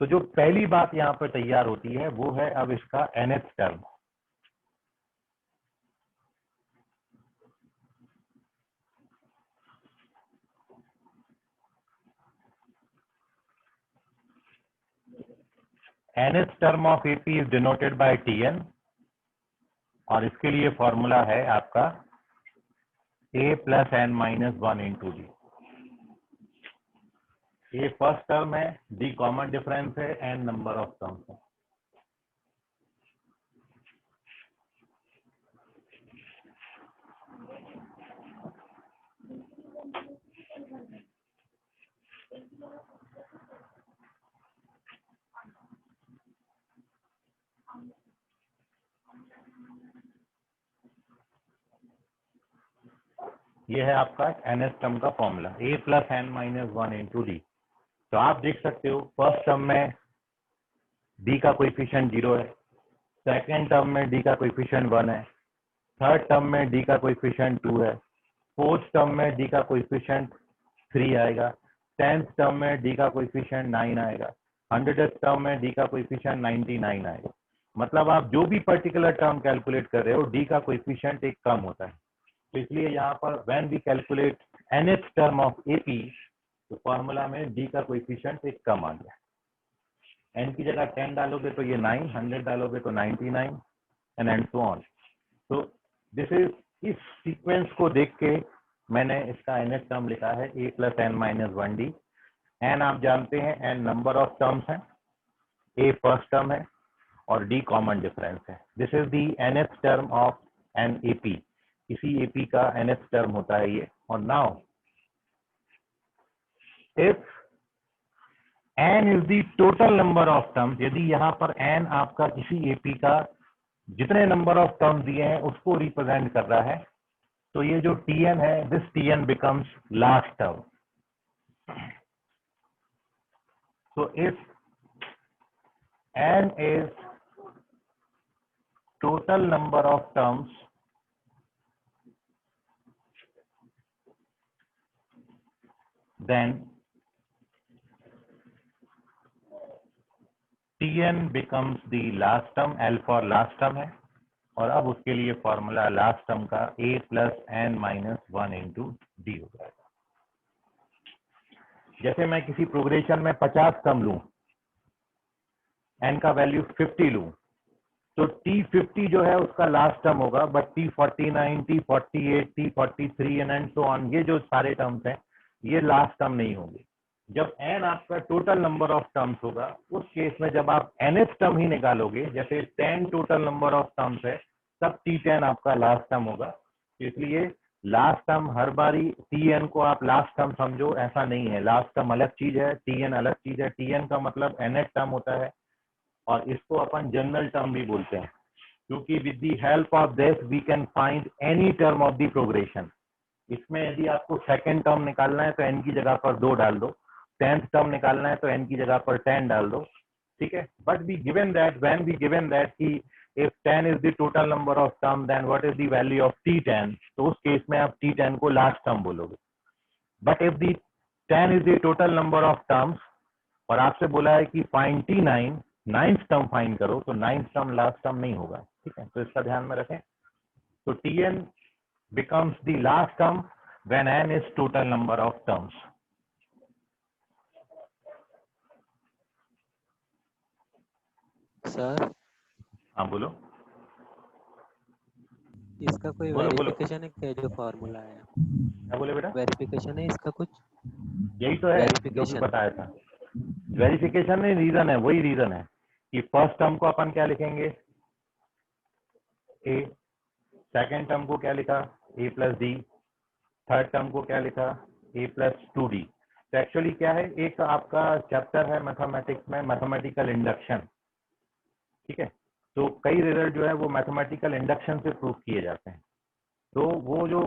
तो जो पहली बात यहाँ पर तैयार होती है वो है अब इसका nth term. nth term of AP is denoted by Tn, और इसके लिए फॉर्मूला है आपका A plus n minus 1 into D. ये फर्स्ट टर्म है, D कॉमन डिफरेंस है, n नंबर ऑफ टर्म्स है। ये है आपका nth टर्म का formula, A plus n minus 1 into D. तो आप देख सकते हो फर्स्ट टर्म में D का कोएफिशिएंट 0 है, सेकेंड टर्म में D का कोएफिशिएंट 1 है, थर्ड टर्म में D का कोएफिशिएंट 2 है, फोर्थ टर्म में D का कोएफिशिएंट 3 आएगा, 10th टर्म में D का कोएफिशिएंट 9 आएगा, 100th टर्म में D का कोएफिशिएंट 99 आएगा। मतलब आप जो भी पर्टिकुलर टर्म कैलकुलेट कर रहे हो D का कोएफिशिएंट एक कम होता है। तो इसलिए यहाँ पर when we calculate nth term of AP, तो फॉर्मूला में D का कोएफिशिएंट एक कम आ गया। n की जगह 10 डालोगे तो ये 9, 100 डालोगे तो 99 एंड सो ऑन। तो दिस इज, इस सीक्वेंस को देख के मैंने इसका nth टर्म लिखा है A plus n minus 1D। n आप जानते हैं n नंबर ऑफ टर्म्स हैं, A फर्स्ट टर्म है और D कॉमन डिफरेंस है। This is the nth term of an AP, इसी AP का nth टर्म होता है ये। और now if n is the total number of terms, यदि यहाँ पर n आपका किसी AP का जितने नंबर ऑफ टर्म्स दिए हैं उसको रिप्रेजेंट कर रहा है, तो ये जो Tn है, this Tn becomes last term. So if n is total number of terms, then Tn becomes the last term, L for last term है, और अब उसके लिए फॉर्मूला लास्ट टर्म का A plus n minus 1 into D हो जाएगा। जैसे मैं किसी प्रोग्रेशन में 50 टर्म लूं, n का वैल्यू 50 लूं, तो T50 जो है उसका लास्ट टर्म होगा, but T49, T48, T43 and so on, ये जो सारे टर्म्स हैं ये लास्ट टर्म नहीं होंगे। जब n आपका टोटल नंबर ऑफ टर्म्स होगा, उस केस में जब आप nth टर्म ही निकालोगे, जैसे 10 टोटल नंबर ऑफ टर्म्स है, तब T10 आपका लास्ट टर्म होगा। इसलिए लास्ट टर्म हर बारी Tn को आप लास्ट टर्म समझो, ऐसा नहीं है। लास्ट टर्म अलग चीज है, Tn अलग चीज है। Tn का मतलब nth टर्म होता है, और इसको अपन जनरल टर्म भी बोलते हैं, क्योंकि with the help of this we can find any term of the progression. इसमें यदि आपको सेकंड टर्म निकालना है तो n की जगह पर 2 डाल दो, 10th टर्म निकालना है तो n की जगह पर 10 डाल दो, ठीक है। But we given that, when we given that कि if 10 is the total number of term, then what is the value of T10, तो उस केस में आप T10 को लास्ट टर्म बोलोगे। But if the 10 is the total number of terms, और आपसे बोला है कि find T9, 9th term find करो, तो 9th टर्म लास्ट टर्म नहीं होगा, ठीक है। तो इसका ध्यान में रखें। तो Tn becomes the last term when n is total number of terms. Sir हाँ बोलो इसका कोई बोलो बोलो, वेरिफिकेशन है क्या, जो फॉर्मूला है? क्या बोले बेटा? वेरिफिकेशन है इसका कुछ? यही तो है जो भी वेरिफिकेशन। बताया था। वेरिफिकेशन नहीं, रीजन है, वही रीजन है कि फर्स्ट टर्म को अपन क्या लिखेंगे, a, सेकेंड टर्म को क्या लिखा, a plus D, third term को क्या लिखा, a प्लस 2d। तो एक्चुअली क्या है, एक आपका चैप्टर है मैथमेटिक्स में मैथमेटिकल इंडक्शन, ठीक है। तो कई रिजल्ट जो है वो मैथमेटिकल इंडक्शन से प्रूव किए जाते हैं। तो वो जो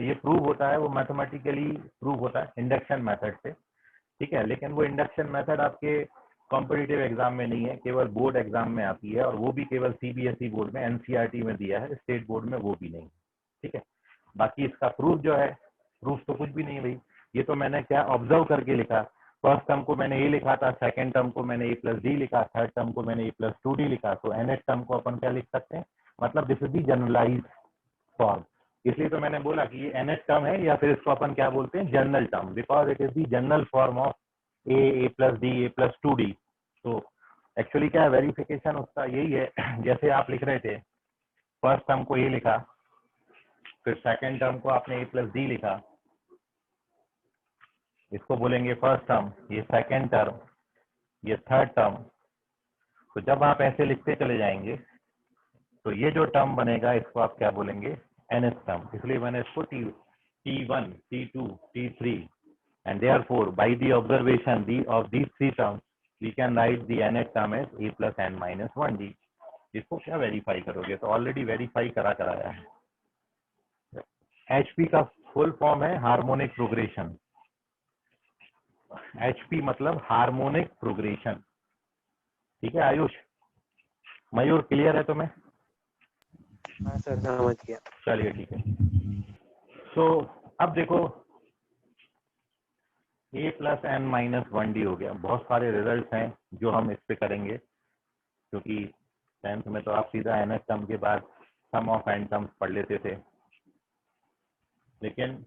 ये प्रूव होता है वो मैथमेटिकली प्रूव होता है इंडक्शन मेथड से, ठीक है। लेकिन वो इंडक्शन मेथड आपके कॉम्पिटिटिव एग्जाम में नहीं है, केवल बोर्ड एग्जाम में आती है, और वो भी केवल सीबीएसई बोर्ड में, एनसीईआरटी में दिया है, स्टेट बोर्ड में वो भी नहीं, ठीक है। बाकी इसका प्रूफ जो है, प्रूफ तो कुछ भी नहीं है भाई, ये तो मैंने क्या ऑब्जर्व करके लिखा। फर्स्ट टर्म को मैंने ए लिखा था, सेकंड टर्म को मैंने ए प्लस डी लिखा, थर्ड टर्म को मैंने ए प्लस 2d लिखा, तो nth टर्म को अपन क्या लिख सकते हैं, मतलब this is the generalise form. इसलिए तो मैंने बोला कि ये nth टर्म है, या फिर इसको अपन क्या बोलते हैं, general term, because it is the general form of A plus D, A plus 2d। तो एक्चुअली क्या है, वेरिफिकेशन उसका यही है, जैसे आप लिख रहे थे, फर्स्ट टर्म को ए लिखा, फिर सेकंड टर्म को आपने ए प्लस डी लिखा, इसको बोलेंगे फर्स्ट टर्म, ये सेकंड टर्म, ये थर्ड टर्म। तो जब आप ऐसे लिखते चले जाएंगे तो ये जो टर्म बनेगा इसको आप क्या बोलेंगे, nth टर्म। इसलिए मैंने इसको T1, T2, T3 and therefore by the observation of these three terms we can write the nth term as a plus n minus 1d। इसको क्या वेरीफाई करोगे, तो ऑलरेडी वेरीफाई कराया है। HP का फुल फॉर्म है हार्मोनिक प्रोग्रेशन। HP मतलब harmonic progression, ठीक है आयुष? मयूर क्लियर है तुम्हें? हाँ सर समझ गया। चलिए ठीक है। सो अब देखो a plus n minus 1d हो गया। बहुत सारे रिजल्ट हैं जो हम इस पे करेंगे, क्योंकि 10th में तो आप सीधा nth टर्म के बाद सम ऑफ n टर्म्स पढ़ लेते थे, लेकिन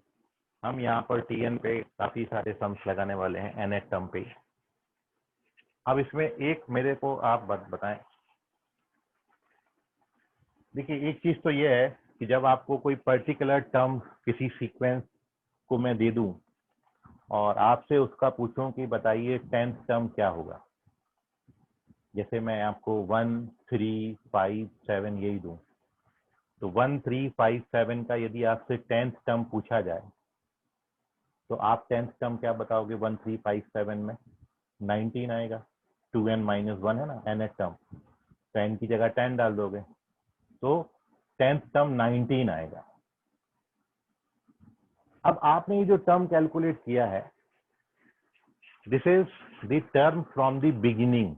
हम यहाँ पर TN पे काफी सारे सम्स लगाने वाले हैं nth टर्म पे। अब इसमें एक मेरे को आप बताएं, देखिए एक चीज तो ये है कि जब आपको कोई पर्टिकुलर टर्म किसी सीक्वेंस को मैं दे दूं और आपसे उसका पूछूं कि बताइए 10th टर्म क्या होगा, जैसे मैं आपको 1, 3, 5, 7 यही दूं, तो 1, 3, 5, 7 का यदि आपसे 10th टर्म पूछा जाए तो आप 10th टर्म क्या बताओगे? 1, 3, 5, 7 में 19 आएगा, 2n माइनस 1 है ना nth टर्म, तो n की जगह 10 डाल दोगे, तो 10th टर्म 19 आएगा। अब आपने ये जो टर्म कैलकुलेट किया है, this is the term from the beginning.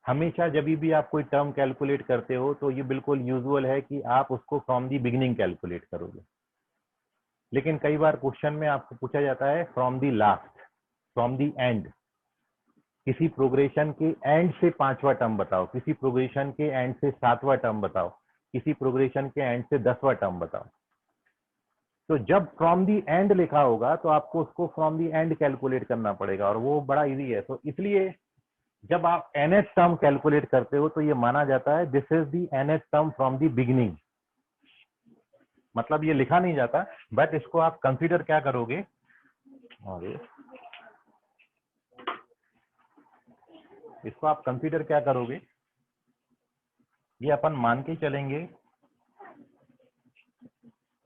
हमेशा जब भी आप कोई टर्म कैलकुलेट करते हो तो ये बिल्कुल यूजुअल है कि आप उसको फ्रॉम द बिगिनिंग कैलकुलेट करोगे, लेकिन कई बार क्वेश्चन में आपको पूछा जाता है from the last, from the and. किसी प्रोग्रेशन के एंड से 5वां टर्म बताओ, किसी प्रोग्रेशन के एंड से 7वां टर्म बताओ, किसी प्रोग्रेशन के एंड से 10वां टर्म बताओ। तो जब फ्रॉम दी एंड लिखा होगा तो आपको उसको फ्रॉम दी एंड कैलकुलेट करना पड़ेगा, और वो बड़ा इजी है। तो इसलिए जब आप nth टर्म कैलकुलेट करते हो तो ये माना जाता है this is the nth term from the beginning. मतलब ये लिखा नहीं जाता, बट इसको आप कंसीडर क्या करोगे, और इसको आप कंसीडर क्या करोगे, ये अपन मान के चलेंगे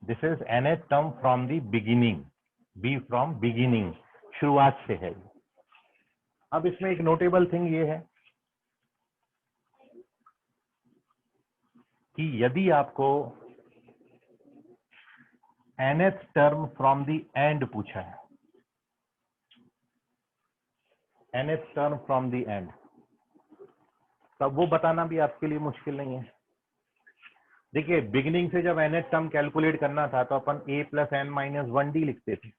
this is nth term from the beginning, B from beginning, शुरुआत से है। अब इसमें एक नोटेबल थिंग ये है कि यदि आपको nth term from the and पूछा है, nth term from the and, तब वो बताना भी आपके लिए मुश्किल नहीं है। देखिए बिगिनिंग से जब nth टर्म कैलकुलेट करना था तो अपन a plus n minus 1d लिखते थे।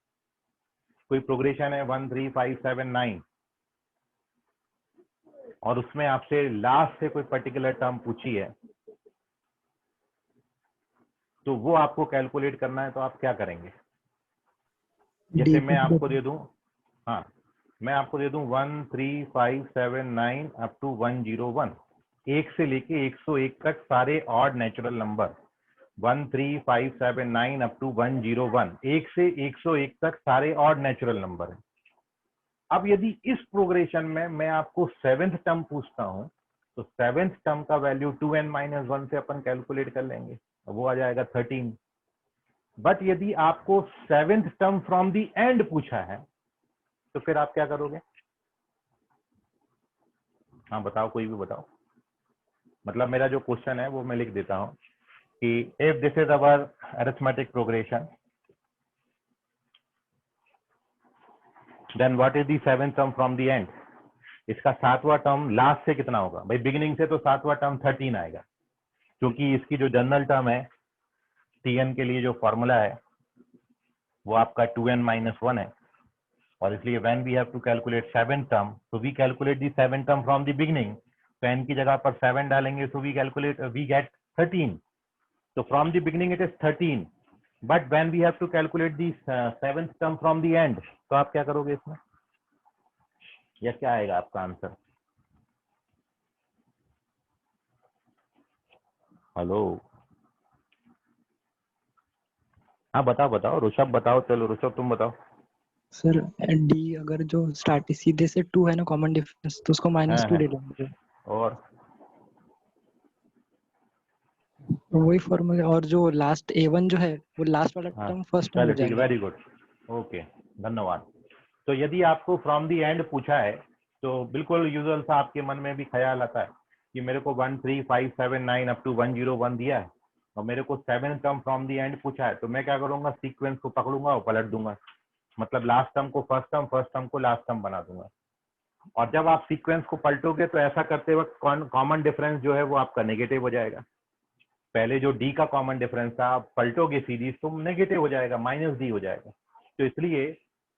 कोई प्रोग्रेशन है 1, 3, 5, 7, 9, और उसमें आपसे लास्ट से कोई पर्टिकुलर टर्म पूछी है, तो वो आपको कैलकुलेट करना है, तो आप क्या करेंगे? जैसे मैं आपको दे दूं, हाँ मैं आपको दे दूं 1, 3, 5, 7, 9 अप टू 101, 1 से लेके 101 तक सारे odd natural number, 1, 3, 5, 7, 9 up to 101, 1 से 101 तक सारे ऑड नेचुरल नंबर है। अब यदि इस प्रोग्रेशन में मैं आपको 7th टर्म पूछता हूं तो 7th टर्म का वैल्यू 2n माइनस 1 से अपन कैलकुलेट कर लेंगे, वो आ जाएगा 13। बट यदि आपको 7th term from the and पूछा है तो फिर आप क्या करोगे? हाँ बताओ, कोई भी बताओ। मतलब मेरा जो क्वेश्चन है वो मैं लिख देता हूँ कि if this is our arithmetic progression, then what is the seventh term from the end. इसका सातवां टर्म लास्ट से कितना होगा भाई? बिगिनिंग से तो सातवां टर्म 13 आएगा, क्योंकि इसकी जो जनरल टर्म है Tn के लिए जो फॉर्मूला है वो आपका 2n - 1 है, और इसलिए when we have to calculate seven term, तो we calculate the seven term from the beginning. तो n की जगह पर 7 डालेंगे, तो वी गेट 13। तो from the beginning it is 13, but when we have to calculate the seventh term from the end, तो आप क्या करोगे इसमें, या क्या आएगा आपका आंसर? हेलो, हाँ बताओ बताओ, ऋषभ बताओ, चलो ऋषभ तुम बताओ। सर डी अगर जो स्टार्ट सीधे से 2 है ना कॉमन डिफरेंस, तो उसको हाँ, -2 हाँ। ले लेंगे, और वही फॉर्मूला। और जो लास्ट A1 जो है वो लास्ट वाला हाँ, टर्म फर्स्ट टर्म चलो हो ठीक है, जाएगा। वेरी गुड, ओके, धन्यवाद। तो यदि आपको फ्रॉम दी एंड पूछा है, तो बिल्कुल यूजुअल सा आपके मन में भी ख्याल आता है कि मेरे को 1 3 5 7 9 अप टू 101 दिया है और मेरे को 7 टर्म फ्रॉम दी एंड पूछा है, तो मैं क्या करूंगा, सीक्वेंस को पकड़ूंगा और पलट दूंगा। मतलब लास्ट टर्म को फर्स्ट टर्म को लास्ट टर्म बना दूंगा। और जब आप सीक्वेंस को पलटोगे तो ऐसा करते वक्त कॉमन डिफरेंस जो है वो आपका नेगेटिव हो जाएगा। पहले जो डी का कॉमन डिफरेंस था, आप पलटोगे सीरीज तो नेगेटिव हो जाएगा, -d हो जाएगा। तो इसलिए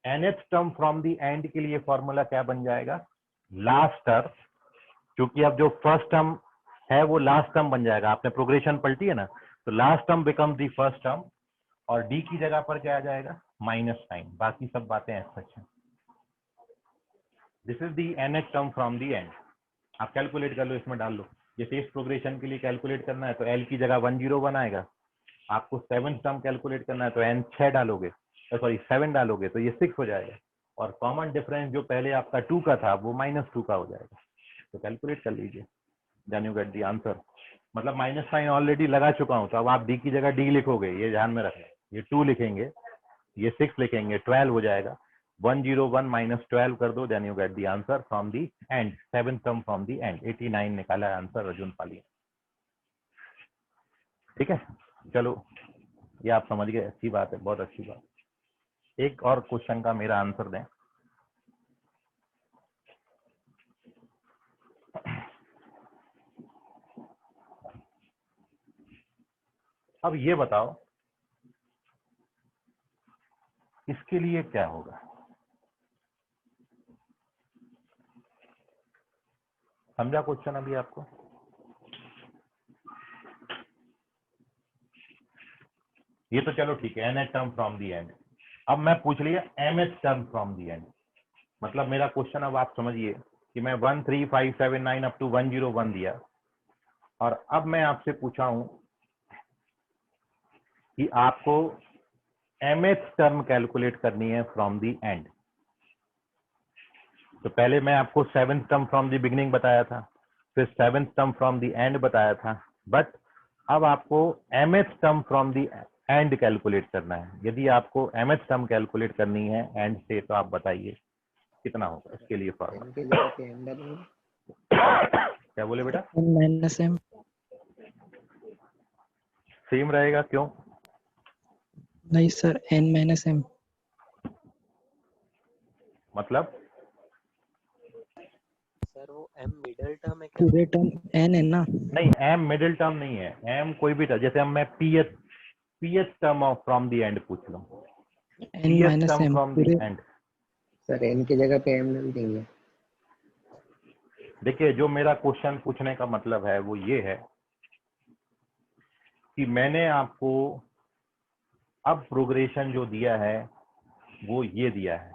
nth term from the and के लिए फॉर्मूला क्या बन जाएगा, लास्ट टर्म, क्योंकि अब जो फर्स्ट टर्म है वो लास्ट टर्म बन जाएगा। आपने प्रोग्रेशन पलटी है ना, तो last term become the first term, और डी की जगह पर क्या आ जाएगा, -9। बाकी सब बातें ऐसा है। This is the nth term from the and. आप कैलकुलेट कर लो, इसमें डाल लो। जैसे इस प्रोग्रेशन के लिए कैलकुलेट करना है तो एल की जगह 101 आएगा। आपको सेवंथ टर्म कैलकुलेट करना है तो एन 6 डालोगे, सॉरी 7 डालोगे तो ये 6 हो जाएगा। और कॉमन डिफरेंस जो पहले आपका 2 का था वो -2 का हो जाएगा। तो कैलकुलेट कर लीजिए, then you get the answer. मतलब -9 ऑलरेडी लगा चुका हूँ, तो अब आप डी की जगह डी लिखोगे, ये ध्यान में रखना। ये 2 लिखेंगे, ये 6 लिखेंगे, 12 हो जाएगा। 101 - 12 कर दो, then you get the answer from the end, seven term from the end. 89 निकाला है आंसर अर्जुन पाली। ठीक है, चलो ये आप समझ गए, अच्छी बात है, बहुत अच्छी बात। एक और क्वेश्चन का मेरा आंसर दें। अब ये बताओ इसके लिए क्या होगा, समझा क्वेश्चन अभी आपको? ये तो चलो ठीक है, nth term from the and. अब मैं पूछ लिया mth term from the and. मतलब मेरा क्वेश्चन अब आप समझिए कि मैं 1 3 5 7 9 अप टू 101 दिया, और अब मैं आपसे पूछा हूं कि आपको mth टर्म कैलकुलेट करनी है फ्रॉम दी एंड। तो पहले मैं आपको 7th term from the beginning बताया था, फिर 7th term from the and बताया था, बट अब आपको mth term from the and calculate करना है। यदि आपको mth टर्म कैलकुलेट करनी है एंड से, तो आप बताइए कितना होगा इसके लिए फॉर्मूला। n की जगह पे n डालेंगे। क्या बोले बेटा? n-m सेम रहेगा, क्यों? नहीं सर, n-m मतलब सर वो m मिडिल टर्म है क्या? पूरे टर्म n है ना। नहीं, m मिडिल टर्म नहीं है, m कोई भी टर्म, जैसे हम मैं pth term of from the and पूछ लूं, pth term n-m from the पूरे। एंड। सर n की जगह पे m डाल देंगे। देखिए, जो मेरा क्वेश्चन पूछने का मतलब है वो ये है कि मैंने आपको अब प्रोग्रेशन जो दिया है वो ये दिया है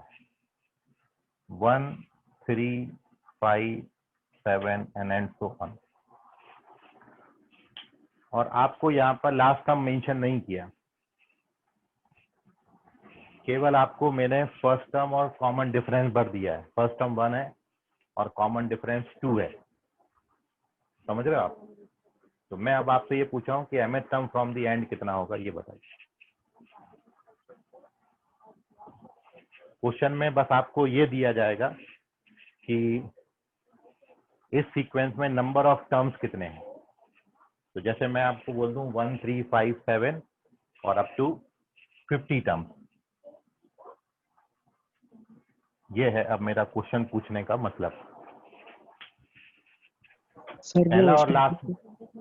1 3 5 7 एंड सो ऑन, और आपको यहाँ पर लास्ट टर्म मेंशन नहीं किया, केवल आपको मैंने फर्स्ट टर्म और कॉमन डिफरेंस भर दिया है। फर्स्ट टर्म 1 है और कॉमन डिफरेंस 2 है, समझ रहे हो आप? तो मैं अब आपसे ये पूछा हूँ कि mth term from the and कितना होगा, ये बताइए। क्वेश्चन में बस आपको ये दिया जाएगा कि इस सीक्वेंस में नंबर ऑफ टर्म्स कितने हैं। तो जैसे मैं आपको बोल दूं 1 3 5 7 और अप टू 50 टर्म्स, ये है अब मेरा क्वेश्चन पूछने का मतलब। सर पहला वो और लास्ट,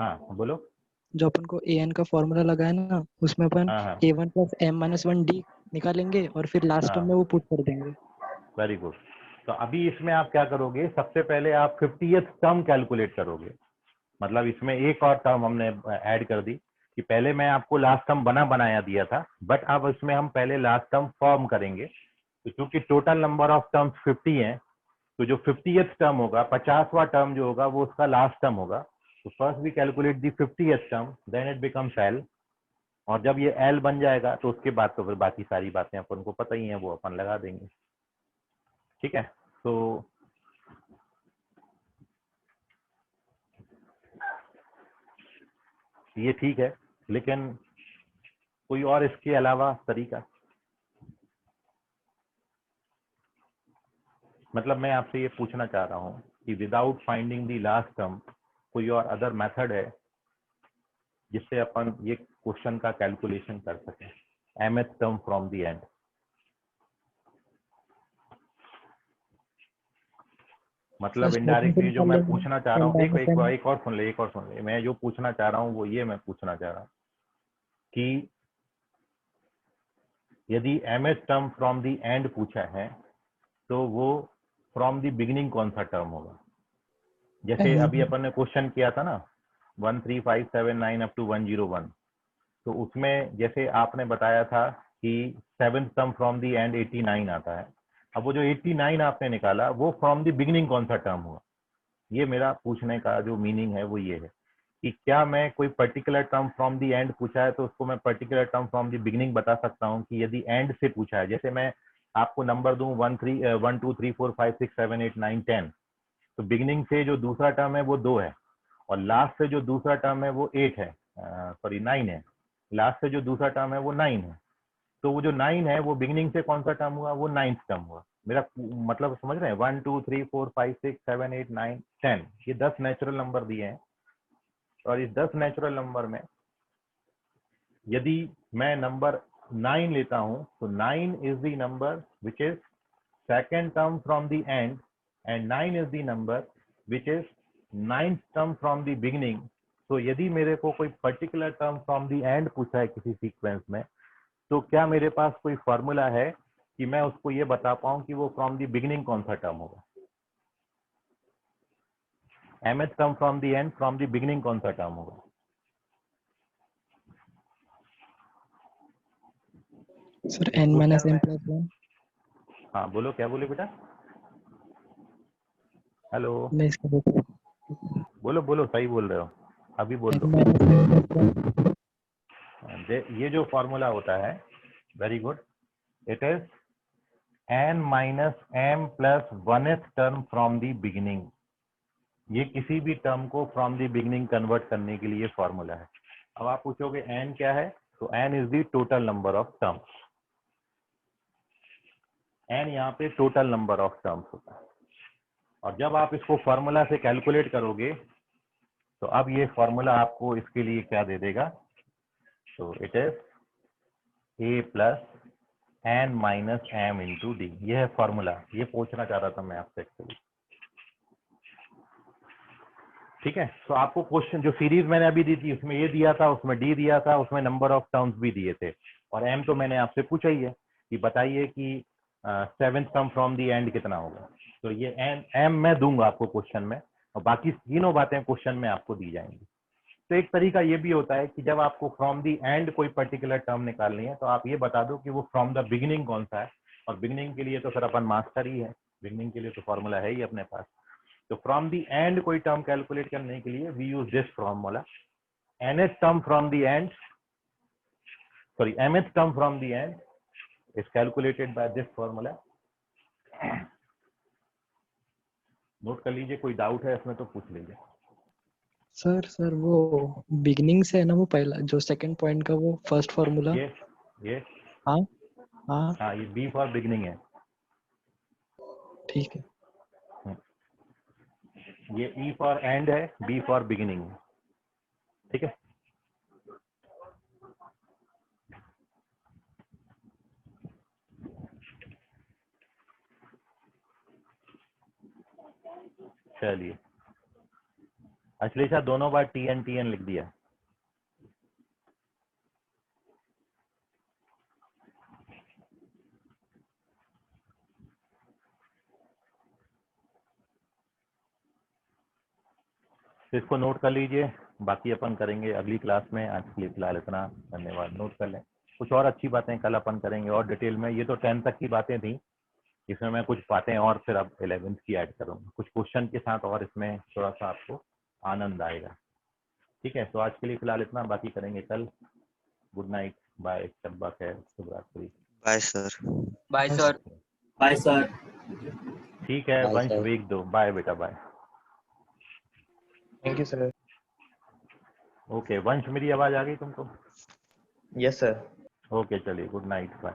हाँ बोलो। जो अपन को an का फॉर्मूला लगाया ना, उसमें अपन हाँ हाँ a1 + m-1d निकालेंगे और फिर लास्ट हाँ, टर्म में वो पुट कर देंगे। Very good. तो अभी इसमें आप क्या करोगे, सबसे पहले आप 50th टर्म कैलकुलेट करोगे। मतलब इसमें एक और टर्म हमने ऐड कर दी कि पहले मैं आपको लास्ट टर्म बनाया दिया था, बट अब इसमें हम पहले लास्ट टर्म फॉर्म करेंगे। तो क्योंकि टोटल नंबर ऑफ टर्म्स 50 हैं, तो जो 50th टर्म होगा, 50वां टर्म जो होगा, वो उसका लास्ट टर्म होगा। तो first we calculate the 50th term, then it becomes L. और जब ये एल बन जाएगा तो उसके बाद तो फिर बाकी सारी बातें अपन को पता ही है, वो अपन लगा देंगे। ठीक है, तो ये ठीक है, लेकिन कोई और इसके अलावा तरीका? मतलब मैं आपसे ये पूछना चाह रहा हूँ कि विदाउट फाइंडिंग दी लास्ट टर्म कोई और अदर मेथड है जिससे अपन ये क्वेश्चन का कैलकुलेशन कर सकें, mth term from the and? मतलब इनडायरेक्टली जो मैं पूछना चाह रहा हूँ, एक और सुन ले, मैं जो पूछना चाह रहा हूँ वो ये मैं पूछना चाह रहा हूँ कि यदि mth term from the and पूछा है तो वो फ्रॉम द बिगिनिंग कौन सा टर्म होगा? जैसे अभी अपन ने क्वेश्चन किया था ना 1 3 5 7 9 अप टू 101, तो उसमें जैसे आपने बताया था कि 7th term from the and 89 आता है। अब वो जो 89 आपने निकाला वो फ्रॉम द बिगिनिंग कौन सा टर्म हुआ? ये मेरा पूछने का जो मीनिंग है वो ये है कि क्या मैं कोई particular term from the and पूछा है तो उसको मैं particular term from the beginning बता सकता हूँ कि यदि एंड से पूछा है, जैसे मैं आपको नंबर दूं 1 2 3 4 5 6 7 8 9 10, तो बिगिनिंग से जो दूसरा टर्म है वो 2 है और लास्ट से जो दूसरा टर्म है वो 8 है, सॉरी 9 है। लास्ट से जो दूसरा टर्म है वो 9 है, तो वो जो 9 है वो बिगिनिंग से कौन सा टर्म हुआ? वो 9th टर्म हुआ। मेरा मतलब समझ रहे हैं? 1 2 3 4 5 6 7 8 9 10, ये 10 नेचुरल नंबर दिए हैं और इस 10 नेचुरल नंबर में यदि मैं नंबर 9 लेता हूं तो 9 is the number which is second term from the and and 9 is the number which is 9th term from the beginning. तो यदि मेरे को कोई particular term from the and पूछा है किसी सीक्वेंस में, तो क्या मेरे पास कोई फॉर्मूला है कि मैं उसको ये बता पाऊं कि वो फ्रॉम द बिगिनिंग कौन सा टर्म होगा? mth term from the and, from the beginning कौन सा टर्म होगा? Sir n - m+1। हाँ बोलो, क्या बोले बेटा? हेलो, मैं इसका देखो बोलो बोलो, सही बोल रहे हो, अभी बोल लो। n - m+1। ये जो फॉर्मूला होता है, very good, it is n - m + 1th term from the beginning. ये किसी भी टर्म को फ्रॉम द बिगिनिंग कन्वर्ट करने के लिए फॉर्मूला है। अब आप पूछोगे n क्या है, तो n is the total number of terms. n यहाँ पे टोटल नंबर ऑफ टर्म्स होता है। और जब आप इसको फॉर्मूला से कैलकुलेट करोगे तो अब ये फॉर्मूला आपको इसके लिए क्या दे देगा? तो it is a + n - m × d। ये है फॉर्मूला, ये पूछना चाह रहा था मैं आपसे एक्चुअली। ठीक है, तो आपको क्वेश्चन जो सीरीज मैंने अभी दी थी उसमें ये दिया था, उसमें d दिया था, उसमें नंबर ऑफ टर्म्स भी दिए थे, और m तो मैंने आपसे पूछा ही है कि बताइए कि 7th term from the and कितना होगा। तो ये m मैं दूंगा आपको क्वेश्चन में, और बाकी तीनों बातें क्वेश्चन में आपको दी जाएंगी। तो एक तरीका ये भी होता है कि जब आपको फ्रॉम द एंड कोई पर्टिकुलर टर्म निकालनी है तो आप ये बता दो कि वो फ्रॉम द बिगिनिंग कौन सा है, और बिगिनिंग के लिए तो फिर अपन मास्टर ही है, बिगिनिंग के लिए तो फॉर्मूला है ही अपने पास। तो फ्रॉम द एंड कोई टर्म कैलकुलेट करने के लिए we use this formula, nth term from the end, sorry mth term from the end is calculated by this formula. Note कर लीजिए, कोई डाउट है इसमें तो पूछ लीजिए। सर वो बिगिनिंग से है ना, वो पहला जो सेकंड पॉइंट का वो फर्स्ट फॉर्मूला। ये हाँ हाँ हाँ, ये बी फॉर बिगिनिंग है। ठीक है। ये E फॉर एंड है, B फॉर बिगिनिंग। ठीक है, चलिए अश्लेषा दोनों बार TN लिख दिया। तो इसको नोट कर लीजिए, बाकी अपन करेंगे अगली क्लास में। आज के लिए फिलहाल इतना, धन्यवाद। नोट कर लें, कुछ और अच्छी बातें कल अपन करेंगे और डिटेल में। ये तो 10 तक की बातें थी, इसमें मैं कुछ बातें और फिर अब 11th की ऐड करूँगा कुछ क्वेश्चन के साथ, और इसमें थोड़ा सा आपको आनंद आएगा। ठीक है, तो आज के लिए फिलहाल इतना, बाकी करेंगे कल। गुड नाइट, बाय, शब्बा खैर, शुभ रात्रि। Bye sir. Bye sir. Bye sir. ठीक है Bye, वंश, sir. वेग दो। बाय बेटा, bye. Thank you sir. Okay Vansh, मेरी आवाज आ गई तुमको? Yes sir. ओके चलिए, गुड नाइट, बाय।